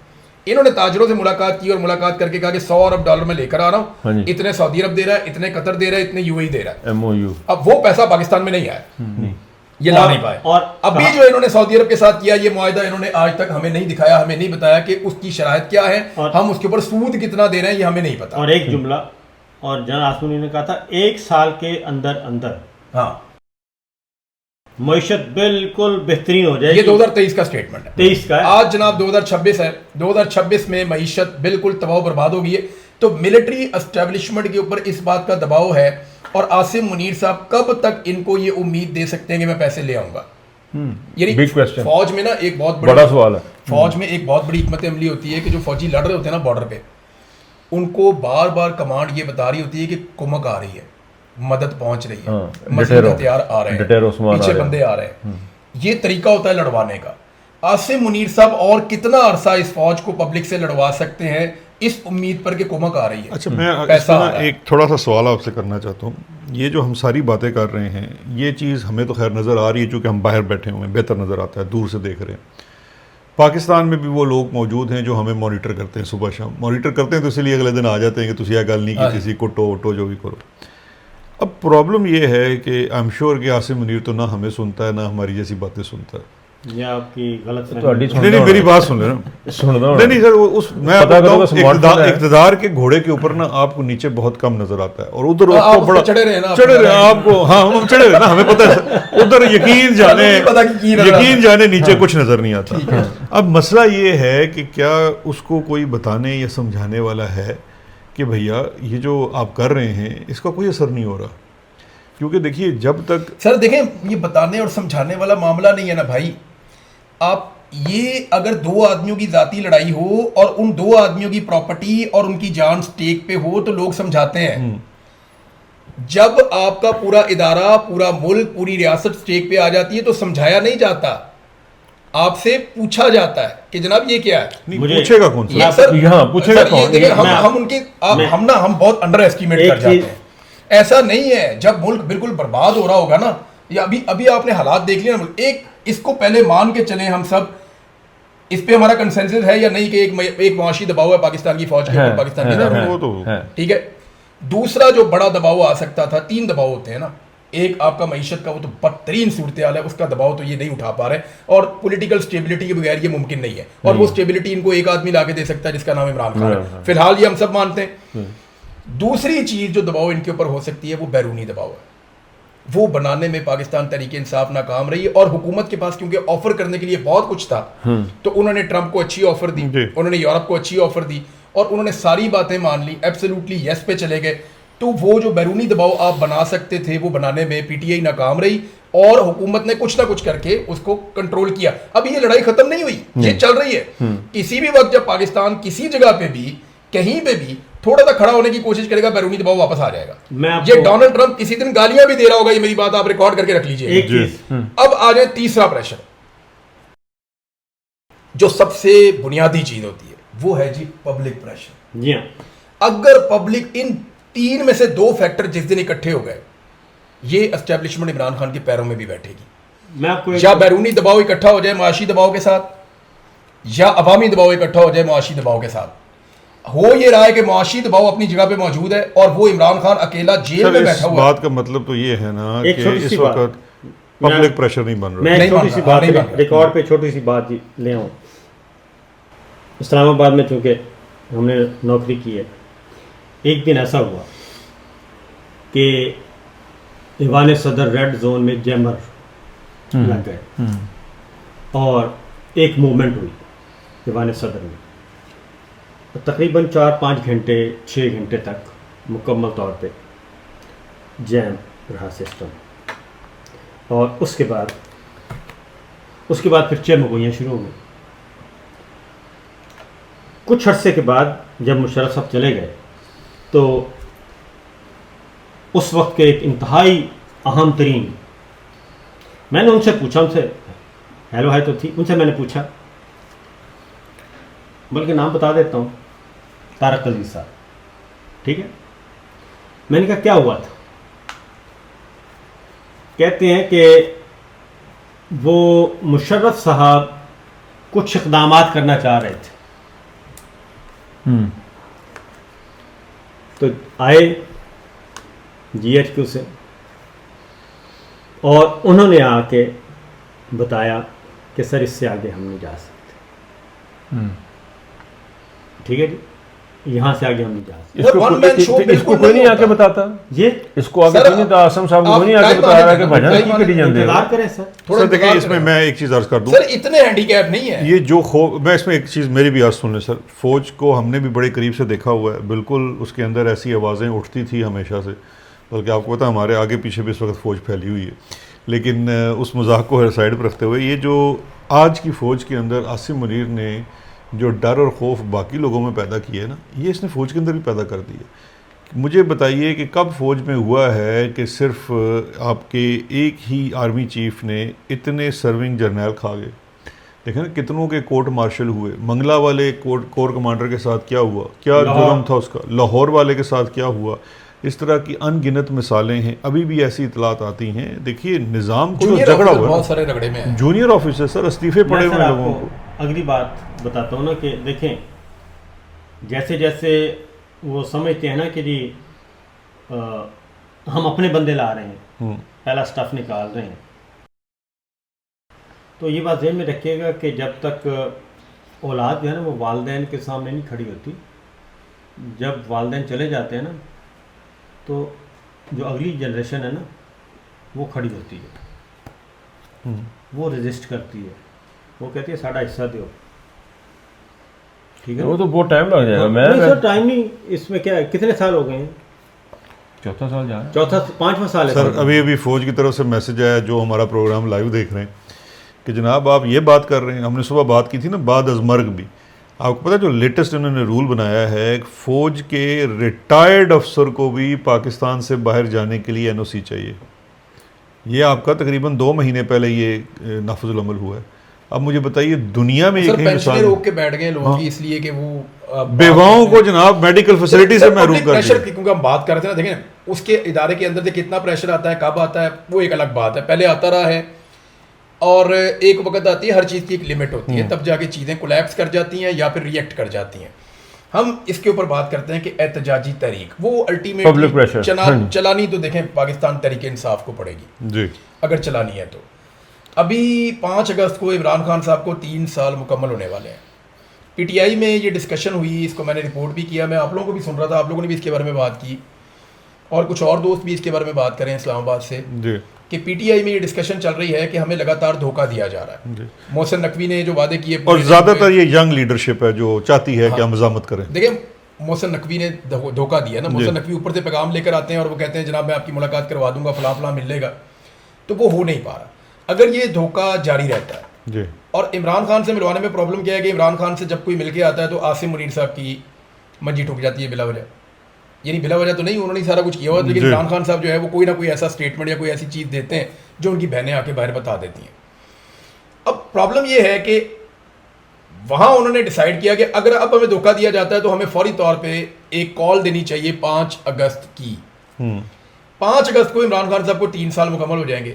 انہوں نے تاجروں سے ملاقات کی اور ملاقات کر کے کہا کہ $100 ارب میں لے کر آ رہا ہوں, اتنے سعودی عرب دے رہا ہے, اتنے قطر دے رہا ہے, اتنے UAE دے رہا ہے. MOU. اب وہ پیسہ پاکستان میں نہیں آیا, یہ لا نہیں پائے. اور ابھی جو انہوں نے سعودی عرب کے ساتھ کیا یہ معاہدہ, انہوں نے آج تک ہمیں نہیں دکھایا, ہمیں نہیں بتایا کہ اس کی شرائط کیا ہے, ہم اس کے اوپر سود کتنا دے رہے ہیں یہ ہمیں نہیں پتا. اور ایک جملہ, اور جنرل عاصم منیر نے کہا تھا 1 سال کے اندر ہاں معیشت بالکل بہترین ہو جائے. یہ 2023 کا سٹیٹمنٹ ہے, 23 کا. آج جناب 2026 ہے, 2026 میں معیشت بالکل تباہ و برباد ہو گئی ہے. تو ملٹری اسٹیبلشمنٹ کے اوپر اس بات کا دباؤ ہے, اور عاصم منیر صاحب کب تک ان کو یہ امید دے سکتے ہیں کہ میں پیسے لے آؤں گا. یعنی فوج میں نا ایک بہت بڑا سوال ہے, فوج میں ایک بہت بڑی حکمت عملی ہوتی ہے کہ جو فوجی لڑ رہے ہوتے ہیں نا بارڈر پہ, ان کو بار بار کمانڈ یہ بتا رہی ہوتی ہے کہ کمک آ رہی ہے, مدد پہنچ رہی ہے, مزید ہتھیار آ رہے ہیں, پیچھے بندے آ رہے ہیں. یہ طریقہ ہوتا ہے لڑوانے کا. عاصم منیر صاحب اور کتنا عرصہ اس فوج کو پبلک سے لڑوا سکتے ہیں اس امید پر کہ کمک آ رہی ہے. اچھا میں ایک تھوڑا سا سوال آپ سے کرنا چاہتا ہوں. یہ جو ہم ساری باتیں کر رہے ہیں یہ چیز ہمیں تو خیر نظر آ رہی ہے چونکہ ہم باہر بیٹھے ہوئے ہیں, بہتر نظر آتا ہے, دور سے دیکھ رہے ہیں. پاکستان میں بھی وہ لوگ موجود ہیں جو ہمیں مانیٹر کرتے ہیں, صبح شام مانیٹر کرتے ہیں, تو اس لیے اگلے دن آ جاتے ہیں کہ تسی یہ گل نہیں کی, کسی کوٹو وٹو جو بھی کرو. اب پرابلم یہ ہے کہ آئی ایم شیور کہ عاصم منیر تو نہ ہمیں سنتا ہے نہ ہماری جیسی باتیں سنتا ہے. یہ آپ کی غلط نہیں میری بات سن لینا. نہیں سر, اس میں اقتدار کے گھوڑے کے اوپر نا آپ کو نیچے بہت کم نظر آتا ہے, اور ادھر آپ کو بڑا چڑھے رہے آپ کو. ہاں ہم چڑھے رہے نا, ہمیں پتہ ہے ادھر یقین جانے نیچے کچھ نظر نہیں آتا. اب مسئلہ یہ ہے کہ کیا اس کو کوئی بتانے یا سمجھانے والا ہے کہ بھیا یہ جو آپ کر رہے ہیں اس کا کوئی اثر نہیں ہو رہا. کیونکہ دیکھیے جب تک سر دیکھیں یہ بتانے اور سمجھانے والا معاملہ نہیں ہے نا بھائی. آپ یہ اگر 2 آدمیوں کی ذاتی لڑائی ہو اور ان 2 آدمیوں کی پراپرٹی اور ان کی جان سٹیک پہ ہو تو لوگ سمجھاتے ہیں. جب آپ کا پورا ادارہ، پورا ملک، پوری ریاست اسٹیک پہ آ جاتی ہے تو سمجھایا نہیں جاتا، آپ سے پوچھا جاتا ہے کہ جناب یہ کیا ہے. نہیں پوچھے گا کون سا؟ سر یہاں پوچھے گا کون؟ ہم ان کی ہم بہت انڈر ایسٹیمیٹ کر جاتے ہیں. ایسا نہیں ہے. جب ملک بالکل برباد ہو رہا ہوگا نا، یا ابھی آپ نے حالات دیکھ لیا نا، ایک اس کو پہلے مان کے چلیں ہم سب، اس پہ ہمارا کنسنسس ہے یا نہیں کہ ایک معاشی دباؤ ہے پاکستان کی فوج کے اوپر، پاکستان کے اداروں وہ تو ٹھیک ہے. دوسرا جو بڑا دباؤ آ سکتا تھا، 3 دباؤ ہوتے ہیں نا. ایک آپ کا معیشت کا، وہ تو بدترین صورتحال ہے، اس کا دباؤ تو یہ نہیں اٹھا پا رہے، اور پولیٹیکل سٹیبلٹی کے بغیر یہ ممکن نہیں ہے. اور وہ سٹیبلٹی ان کو ایک آدمی لا کے دے سکتا ہے جس کا نام عمران خان ہے. فی الحال یہ ہم سب مانتے ہیں. دوسری چیز جو دباؤ ان کے اوپر ہو سکتی ہے وہ بیرونی دباؤ ہے. وہ بنانے میں پاکستان تحریک انصاف ناکام رہی ہے، اور حکومت کے پاس کیونکہ آفر کرنے کے لیے بہت کچھ تھا، تو انہوں نے ٹرمپ کو اچھی آفر دی، انہوں نے یورپ کو اچھی آفر دی، اور انہوں نے ساری باتیں مان لی، ایبسلیوٹلی یس پہ چلے گئے. تو وہ جو بیرونی دباؤ آپ بنا سکتے تھے وہ بنانے میں پی ٹی آئی ناکام رہی، اور حکومت نے کچھ نہ کچھ کر کے اس کو کنٹرول کیا. اب یہ لڑائی ختم نہیں ہوئی، یہ چل رہی ہے. کسی بھی وقت جب پاکستان کسی جگہ پہ بھی کہیں پہ بھی تھوڑا سا کھڑا ہونے کی کوشش کرے گا، بیرونی دباؤ واپس آ جائے گا. یہ ڈونلڈ ٹرمپ کسی دن گالیاں بھی دے رہا ہوگا، یہ میری بات آپ ریکارڈ کر کے رکھ لیجئے. اب آ جائے تیسرا پریشر، جو سب سے بنیادی چیز ہوتی ہے، وہ ہے جی پبلک پریشر. جی ہاں، اگر پبلک ان 3 میں سے 2 فیکٹر جس دن اکٹھے ہو گئے، یہ اسٹیبلشمنٹ عمران خان کے پیروں میں بھی بیٹھے گی. میں آپ کو یا بیرونی دباؤ اکٹھا ہو جائے معاشی دباؤ کے ساتھ، یا عوامی دباؤ اکٹھا ہو جائے معاشی دباؤ کے ساتھ. ہو یہ رہا ہے کہ معاشی دباؤ اپنی جگہ پہ موجود ہے، اور وہ عمران خان اکیلا جیل میں بیٹھا ہوا ہے. بات کا مطلب تو یہ ہے نا کہ اس وقت پبلک پریشر نہیں بن رہا. میں ایک چھوٹی سی بات ریکارڈ پہ چھوٹی سی بات لے آؤں. اسلام آباد میں چونکہ ہم نے نوکری کی ہے، ایک دن ایسا ہوا کہ ایوان صدر ریڈ زون میں جیمر لگ گئے، اور ایک موومنٹ ہوئی ایوان صدر میں. تقریباً 4-5 گھنٹے 6 گھنٹے تک مکمل طور پہ جیم رہا سسٹم. اور اس کے بعد پھر چمگوئیاں شروع ہو گئی. کچھ عرصے کے بعد جب مشرف صاحب چلے گئے تو اس وقت کے ایک انتہائی اہم ترین، میں نے ان سے پوچھا، ان سے ہیلو ہائی تو تھی، ان سے میں نے پوچھا، بلکہ نام بتا دیتا ہوں، طارق عزیز صاحب، ٹھیک ہے. میں نے کہا کیا ہوا تھا؟ کہتے ہیں کہ وہ مشرف صاحب کچھ اقدامات کرنا چاہ رہے تھے، تو آئے جی ایچ کیو سے، اور انہوں نے آ کے بتایا کہ سر اس سے آگے ہم نہیں جا سکتے. ٹھیک ہے جی، یہاں سے آگے ہم نہیں جا سکتے. اس کو کوئی نہیں آ کے بتاتا، اس کو آگے نہیں تھا، آسم صاحب کو کوئی نہیں آ کے بتا رہا کہ بھجن کی کٹی جاندے. انتظار کریں سر. دیکھیں اس میں میں ایک چیز عرض کر دوں سر، اتنے ہینڈی کیپ نہیں ہے یہ جو میں اس میں ایک چیز میری بھی عرض سن لیں سر. فوج کو ہم نے بھی بڑے قریب سے دیکھا ہوا ہے، بالکل اس کے اندر ایسی آوازیں اٹھتی تھی ہمیشہ سے، بلکہ آپ کو پتا ہمارے آگے پیچھے بھی اس وقت فوج پھیلی ہوئی ہے. لیکن اس مذاق کو ہر سائڈ پر رکھتے ہوئے، یہ جو آج کی فوج کے اندر عاصم منیر نے جو ڈر اور خوف باقی لوگوں میں پیدا کیا ہے نا، یہ اس نے فوج کے اندر بھی پیدا کر دی ہے. مجھے بتائیے کہ کب فوج میں ہوا ہے کہ صرف آپ کے ایک ہی آرمی چیف نے اتنے سرونگ جرنیل کھا گئے. دیکھیں نا کتنوں کے کورٹ مارشل ہوئے. منگلا والے کور کمانڈر کے ساتھ کیا ہوا، کیا جرم تھا اس کا. لاہور والے کے ساتھ کیا ہوا. اس طرح کی ان گنت مثالیں ہیں، ابھی بھی ایسی اطلاعات آتی ہیں. دیکھیے نظام کو جھگڑا ہوا، بہت سارے رگڑے میں جونیئر آفیسر سر استعفے پڑے ہوئے لوگوں کو. اگلی بات بتاتا ہوں نا کہ دیکھیں جیسے جیسے وہ سمجھتے ہیں نا کہ جی ہم اپنے بندے لا رہے ہیں، پہلا سٹف نکال رہے ہیں، تو یہ بات ذہن میں رکھیے گا کہ جب تک اولاد جو ہے نا وہ والدین کے سامنے نہیں کھڑی ہوتی، جب والدین چلے جاتے ہیں نا تو جو اگلی جنریشن ہے نا وہ کھڑی ہوتی ہے، وہ رجسٹ کرتی ہے، وہ کہتی ہے ساڑھا حصہ دیو. ٹھیک ہے، وہ تو بہت ٹائم لگ جائے گا. میں سر ٹائم نہیں، اس میں کیا ہے، کتنے سال ہو گئے ہیں؟ 4 سال جا رہا ہے، 5واں سال ہے سر. ابھی فوج کی طرف سے میسج آیا جو ہمارا پروگرام لائیو دیکھ رہے ہیں کہ جناب آپ یہ بات کر رہے ہیں، ہم نے صبح بات کی تھی نا بعد از مرگ بھی، آپ کو پتا جو لیٹسٹ انہوں نے رول بنایا ہے فوج کے ریٹائرڈ افسر کو بھی پاکستان سے باہر جانے کے لیے NOC چاہیے. یہ آپ کا تقریباً 2 مہینے پہلے یہ نافذ العمل ہوا ہے. اب مجھے بتائیے دنیا میں ایک مثال روک کے بیٹھ گئے لوگوں کی اس لیے کہ وہ بیواؤں کو جناب میڈیکل فیسلٹی سے محروم کر پریشر کیونکہ ہم بات کرتے ہیں نا, دیکھیں اس کے ادارے کے اندر سے کتنا پریشر آتا ہے, کب آتا ہے, وہ ایک الگ بات ہے. پہلے آتا رہا ہے اور ایک وقت آتی ہے, ہر چیز کی ایک لمٹ ہوتی ہے, تب جا کے چیزیں کولیپس کر جاتی ہیں یا پھر ریئیکٹ کر جاتی ہیں. ہم اس کے اوپر بات کرتے ہیں کہ احتجاجی تحریک وہ الٹیمیٹلی چلانی تو دیکھیں پاکستان تحریک انصاف کو پڑے گی جی اگر چلانی ہے تو. ابھی 5 اگست کو عمران خان صاحب کو 3 سال مکمل ہونے والے ہیں. PTI میں یہ ڈسکشن ہوئی, اس کو میں نے رپورٹ بھی کیا, میں آپ لوگوں کو بھی سن رہا تھا, آپ لوگوں نے بھی اس کے بارے میں بات کی اور کچھ اور دوست بھی اس کے بارے میں بات کریں اسلام آباد سے کہ PTI میں یہ ڈسکشن چل رہی ہے کہ ہمیں لگاتار دھوکہ دیا جا رہا ہے. محسن نقوی نے جو وعدے کیے اور زیادہ تر یہ ینگ لیڈرشپ ہے جو چاہتی ہے کہ ہم مزاحمت کریں. دیکھیں محسن نقوی نے دھوکہ دیا نا, محسن نقوی اوپر سے پیغام لے کر آتے ہیں اور وہ کہتے ہیں جناب میں آپ کی ملاقات کروا دوں گا, فلاں فلاں مل لے گا, تو وہ ہو نہیں پا رہا. اگر یہ دھوکہ جاری رہتا ہے جی اور عمران خان سے ملوانے میں پرابلم کیا ہے کہ عمران خان سے جب کوئی مل کے آتا ہے تو عاصم منیر صاحب کی منجی ٹھک جاتی ہے بلا وجہ, یعنی بلا وجہ تو نہیں, انہوں نے سارا کچھ کیا ہوا, لیکن عمران خان صاحب جو ہے وہ کوئی نہ کوئی ایسا اسٹیٹمنٹ یا کوئی ایسی چیز دیتے ہیں جو ان کی بہنیں آ کے باہر بتا دیتی ہیں. اب پرابلم یہ ہے کہ وہاں انہوں نے ڈیسائیڈ کیا کہ اگر اب ہمیں دھوکہ دیا جاتا ہے تو ہمیں فوری طور پہ ایک کال دینی چاہیے 5 اگست کی. 5 اگست کو عمران خان صاحب کو 3 سال مکمل ہو جائیں گے.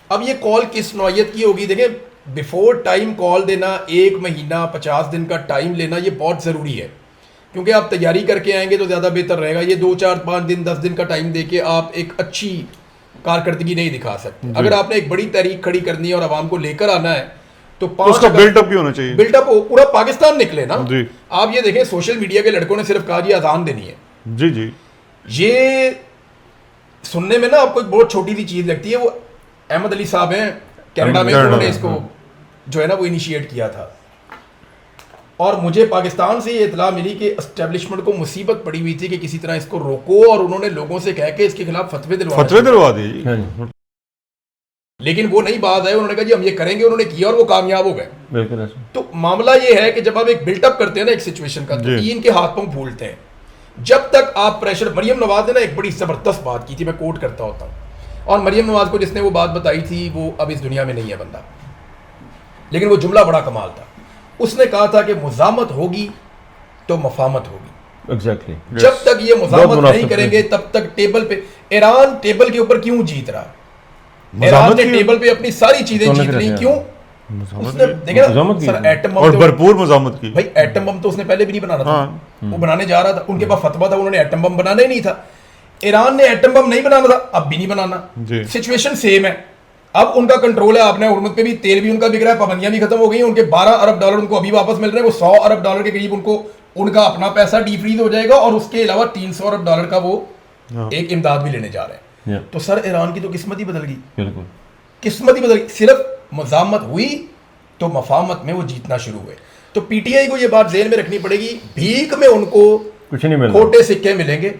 اب یہ کال کس نوعیت کی ہوگی؟ دیکھیں بیفور ٹائم کال دینا, 1 مہینہ 50 دن کا ٹائم لینا یہ بہت ضروری ہے, کیونکہ آپ تیاری کر کے آئیں گے تو زیادہ بہتر رہے گا. یہ 2 4 5 دن 10 دن کا ٹائم دے کے آپ ایک اچھی کارکردگی نہیں دکھا سکتے. اگر آپ نے ایک بڑی تحریک کھڑی کرنی ہے اور عوام کو لے کر آنا ہے تو 5 بلٹ اپ بھی ہونا چاہیے, بلٹ اپ پورا پاکستان نکلے نا. آپ یہ دیکھیں سوشل میڈیا کے لڑکوں نے صرف کہا جی اذان دینی ہے. جی جی یہ سننے میں نا آپ کو ایک بہت چھوٹی سی چیز لگتی ہے. وہ احمد علی صاحب ہیں کینیڈا میں, انہوں نے اس کو جو ہے نا وہ انیشیٹ کیا تھا, اور مجھے پاکستان سے یہ اطلاع ملی کہ اسٹیبلشمنٹ کو مصیبت پڑی ہوئی تھی کہ کسی طرح اس کو روکو, اور انہوں نے لوگوں سے کہہ کے اس کے خلاف فتوے دلوا دیے جی. لیکن وہ نہیں بات ہے, انہوں نے کہا جی ہم یہ کریں گے, انہوں نے کیا اور وہ کامیاب ہو گئے. تو معاملہ یہ ہے کہ جب آپ ایک بلٹ اپ کرتے ہیں نا ایک سچویشن کا تو ان کے ہاتھ پاؤں پھولتے ہیں. جب تک آپ پریشر, مریم نواز نے نا ایک بڑی زبردست بات کی تھی, میں کوٹ کرتا ہوتا ہوں, اور مریم نواز کو جس نے وہ بات بتائی تھی وہ اب اس دنیا میں نہیں ہے بندہ, لیکن وہ جملہ بڑا کمال تھا. اس نے کہا تھا کہ مزاحمت ہوگی تو مفاہمت ہوگی. ایگزیکٹلی جب تک یہ مزاحمت نہیں کریں گے تب تک ٹیبل پہ, ایران ٹیبل کے اوپر کیوں جیت رہا؟ ایران نے ٹیبل پہ اپنی ساری چیزیں جیت لی, کیوں؟ اس نے دیکھا سر ایٹم بم, اور بھرپور مزاحمت کی. بھائی ایٹم بم تو اس نے پہلے بھی نہیں بنانا تھا, وہ بنانے جا رہا تھا, ان کے پاس فتوا تھا, انہوں نے ایٹم بم بنانا ہی نہیں تھا. ایران نے ایٹم بم نہیں بنانا تھا, اب بھی نہیں بنانا, سچویشن سیم ہے. اب ان کا کنٹرول ہے, آپ نے ہرمز پہ بھی تیل بھی ان کا بک رہا ہے, پابندیاں بھی ختم ہو گئی ہیں, ان کے $12 ارب ان کو ابھی واپس مل رہے ہیں, وہ $100 ارب کے قریب ان کو ان کا اپنا پیسہ ڈی فریز ہو جائے گا, اور اس کے علاوہ $300 ارب کا وہ ایک امداد بھی لینے جا رہے ہیں. تو سر ایران کی تو قسمت ہی بدل گئی, بالکل قسمت ہی بدل گئی. صرف مزاحمت ہوئی تو مفاہمت میں وہ جیتنا شروع ہوئے. تو PTI کو یہ بات ذہن میں رکھنی پڑے گی, بھیک میں ان کو کچھ نہیں ملے, کھوٹے سکے ملیں گے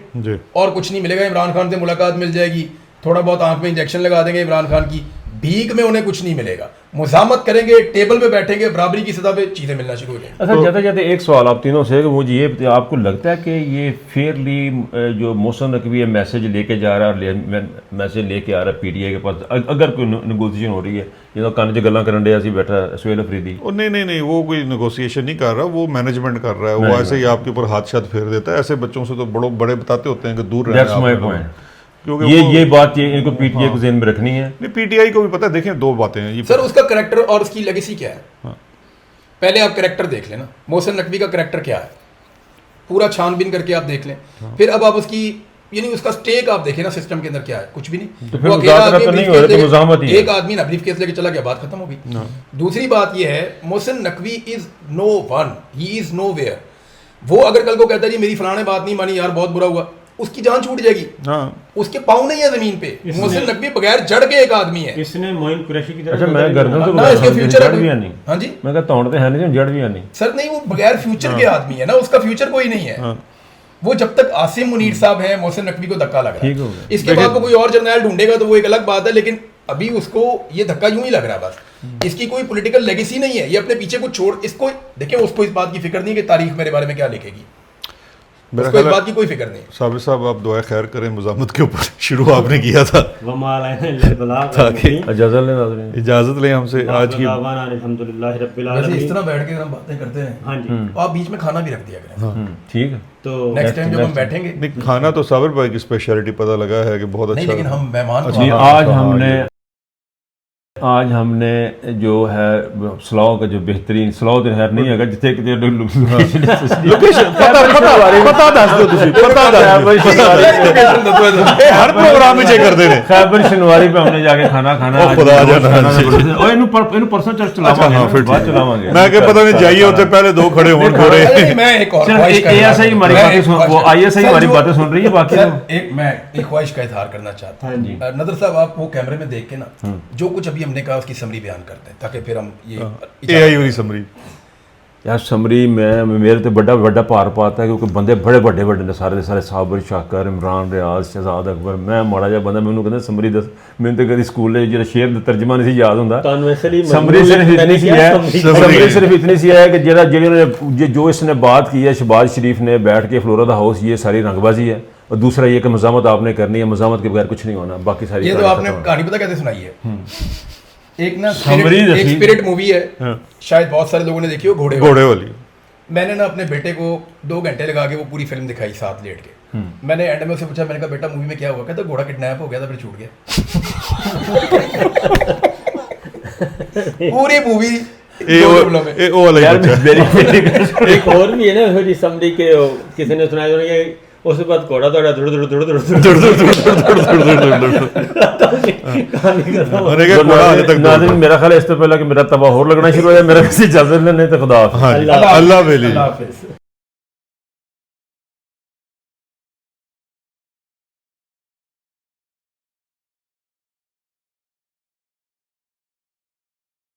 اور کچھ نہیں ملے گا. عمران خان سے ملاقات مل جائے گی, تھوڑا بہت آنکھ میں انجیکشن لگا دیں گے عمران خان کی, بھیک میں انہیں کچھ نہیں ملے گا. مزاحمت کریں گے, ٹیبل پہ بیٹھیں گے, برابری کی سطح پہ چیزیں ملنا شروع ہو جائیں گی. اچھا جاتے جاتے ایک سوال آپ تینوں سے, کہ مجھے یہ آپ کو لگتا ہے کہ یہ فیئرلی جو محسن نقوی میسج لے کے جا رہا ہے اور میسج لے کے آ رہا ہے PTI کے پاس, اگر کوئی نیگوسیشن ہو رہی ہے, یہ کان چ گلاں کرن ڈیا سی بیٹھا سہیل افریدی, نہیں وہ کوئی نیگوسیشن نہیں کر رہا, وہ مینجمنٹ کر رہا ہے. وہ ایسے ہی آپ کے اوپر ہاتھ شاد پھیر دیتا ہے. ایسے بچوں سے تو بڑے بتاتے ہوتے ہیں کہ دور رہنا. یہ بات ان کو PTI کو ذہن میں رکھنی ہے. نہیں PTI کو بھی پتا ہے. دیکھیں 2 باتیں ہیں سر, اس کا کریکٹر اور اس کی لیگیسی کیا ہے. پہلے آپ کریکٹر دیکھ لیں نا, محسن نقوی کا کریکٹر کیا ہے, پورا چھان بین کر کے آپ دیکھ لیں. پھر اب آپ اس کی یعنی اس کا سٹیک آپ دیکھیں نا سسٹم کے اندر کیا ہے, کچھ بھی نہیں. ایک آدمی نا بریف کیس لے کے چلا گیا, بات ختم ہو گئی. دوسری بات یہ ہے, Mohsin Naqvi is no one, he is nowhere. وہ اگر کل کو کہتا ہے جی میری فلاں بات نہیں مانی یار بہت برا ہوا, اس کی جان چھوٹ جائے گی. اس کے پاؤں نہیں ہے زمین پہ. محسن نقوی بغیر جڑ کے ایک آدمی ہے. اس نے معین قریشی کی طرح, اچھا میں گردن تو اس کے فیوچر بھی نہیں, ہاں جی میں کہتا ہوں ہے نہیں, جڑ بھی نہیں سر. نہیں, وہ بغیر فیوچر کے آدمی ہے نا, اس کا فیوچر کوئی نہیں ہے. وہ جب تک عاصم منیر صاحب ہیں, محسن نقوی کو دھکا لگ رہا ہے. اس کے بعد وہ کوئی اور جرنیل ڈھونڈے گا تو وہ ایک الگ بات ہے, لیکن ابھی اس کو یہ دھکا یوں ہی لگ رہا ہے بس. اس کی کوئی پولیٹیکل لیگیسی نہیں ہے, یہ اپنے پیچھے کچھ چھوڑ, اس کو دیکھیں, اس کو اس بات کی فکر نہیں کہ تاریخ میرے بارے میں کیا لکھے گی, اس کو اس بات کی کوئی فکر نہیں. صابر صاحب آپ دعائے خیر کریں, مزاحمت کے اوپر شروع آپ نے کیا تھا, اجازت لیں ہم سے آج کی. ویسے اس طرح بیٹھ کے ہم باتیں کرتے ہیں, ہاں جی, آپ بیچ میں کھانا بھی رکھ دیا کریں, ٹھیک ہے, تو نیکسٹ ٹائم جب ہم بیٹھیں گے. نہیں, کھانا تو صابر بھائی کی اسپیشلٹی پتہ لگا ہے کہ بہت نہیں, اچھا. لیکن ہم مہمان نہیں, آج ہم نے جو ہے سلاؤ کا جو بہترین سلاؤ تو خیر نہیں ہے جتنے ہر پروگرام میں چیک کرتے ہیں خیبر شنواری پہ ہم نے جا کے کھانا کھانا, پرسوں چرچ چلاواں گے. میں کہ پتہ نہیں جائیے ہوتے پہلے دو کھڑے ہوں گھوڑے. میں ایک اور ہماری باتیں, وہ آئی ایس آئی ہماری باتیں سن رہی ہے, باقی میں ایک خواہش کا اظہار کرنا چاہتا ہوں. نظر صاحب, آپ وہ کیمرے میں دیکھ کے نا جو کچھ ابھی ہم نے کہا اس کی سمری بیان کرتے ہیں تاکہ پھر ہم یہ اے آئی والی سمری. یار سمری میں میرے تو بڑا پار پاتا ہے کیونکہ بندے بڑے نے سارے صابر, شاکر, عمران, ریاض, شہزاد اکبر, میں ماڑا جا بندہ, میں کہتا سمری دس, میں تو کدی سکول شعر کا ترجمہ نہیں یاد ہوتا. سمری صرف اتنی سی ہے کہ جو اس نے بات کی ہے شہباز شریف نے بیٹھ کے فلورا دا ہاؤس, یہ ساری رنگ بازی ہے, اور دوسرا یہ کہ مزاحمت آپ نے کرنی ہے, مزاحمت کے بغیر کچھ نہیں ہونا. باقی ساری یہ تو آپ نے کہانی پتہ کیسے سنائی ہے, ایک نا اسپرٹ مووی ہے, شاید بہت سارے لوگوں نے دیکھی ہو, گھوڑے والی. میں نے نا اپنے بیٹے کو 2 گھنٹے لگا کے وہ پوری فلم دکھائی ساتھ لیٹ کے. میں نے اینڈ میں سے پوچھا, میں نے کہا بیٹا مووی میں کیا ہوا, کہتا گھوڑا کڈنیپ ہو گیا تھا پھر چھوٹ گیا. پوری مووی ایک اور بھی ہے نا سمری کے, کسی نے سنایا اس کے بعد گھوڑا دوڑا ناظرین, میرا خیال ہے اس سے پہلے کہ میرا تباہ اور لگنا شروع ہو جائے, میرا کسی اجازت نہیں تو خدا اللہ.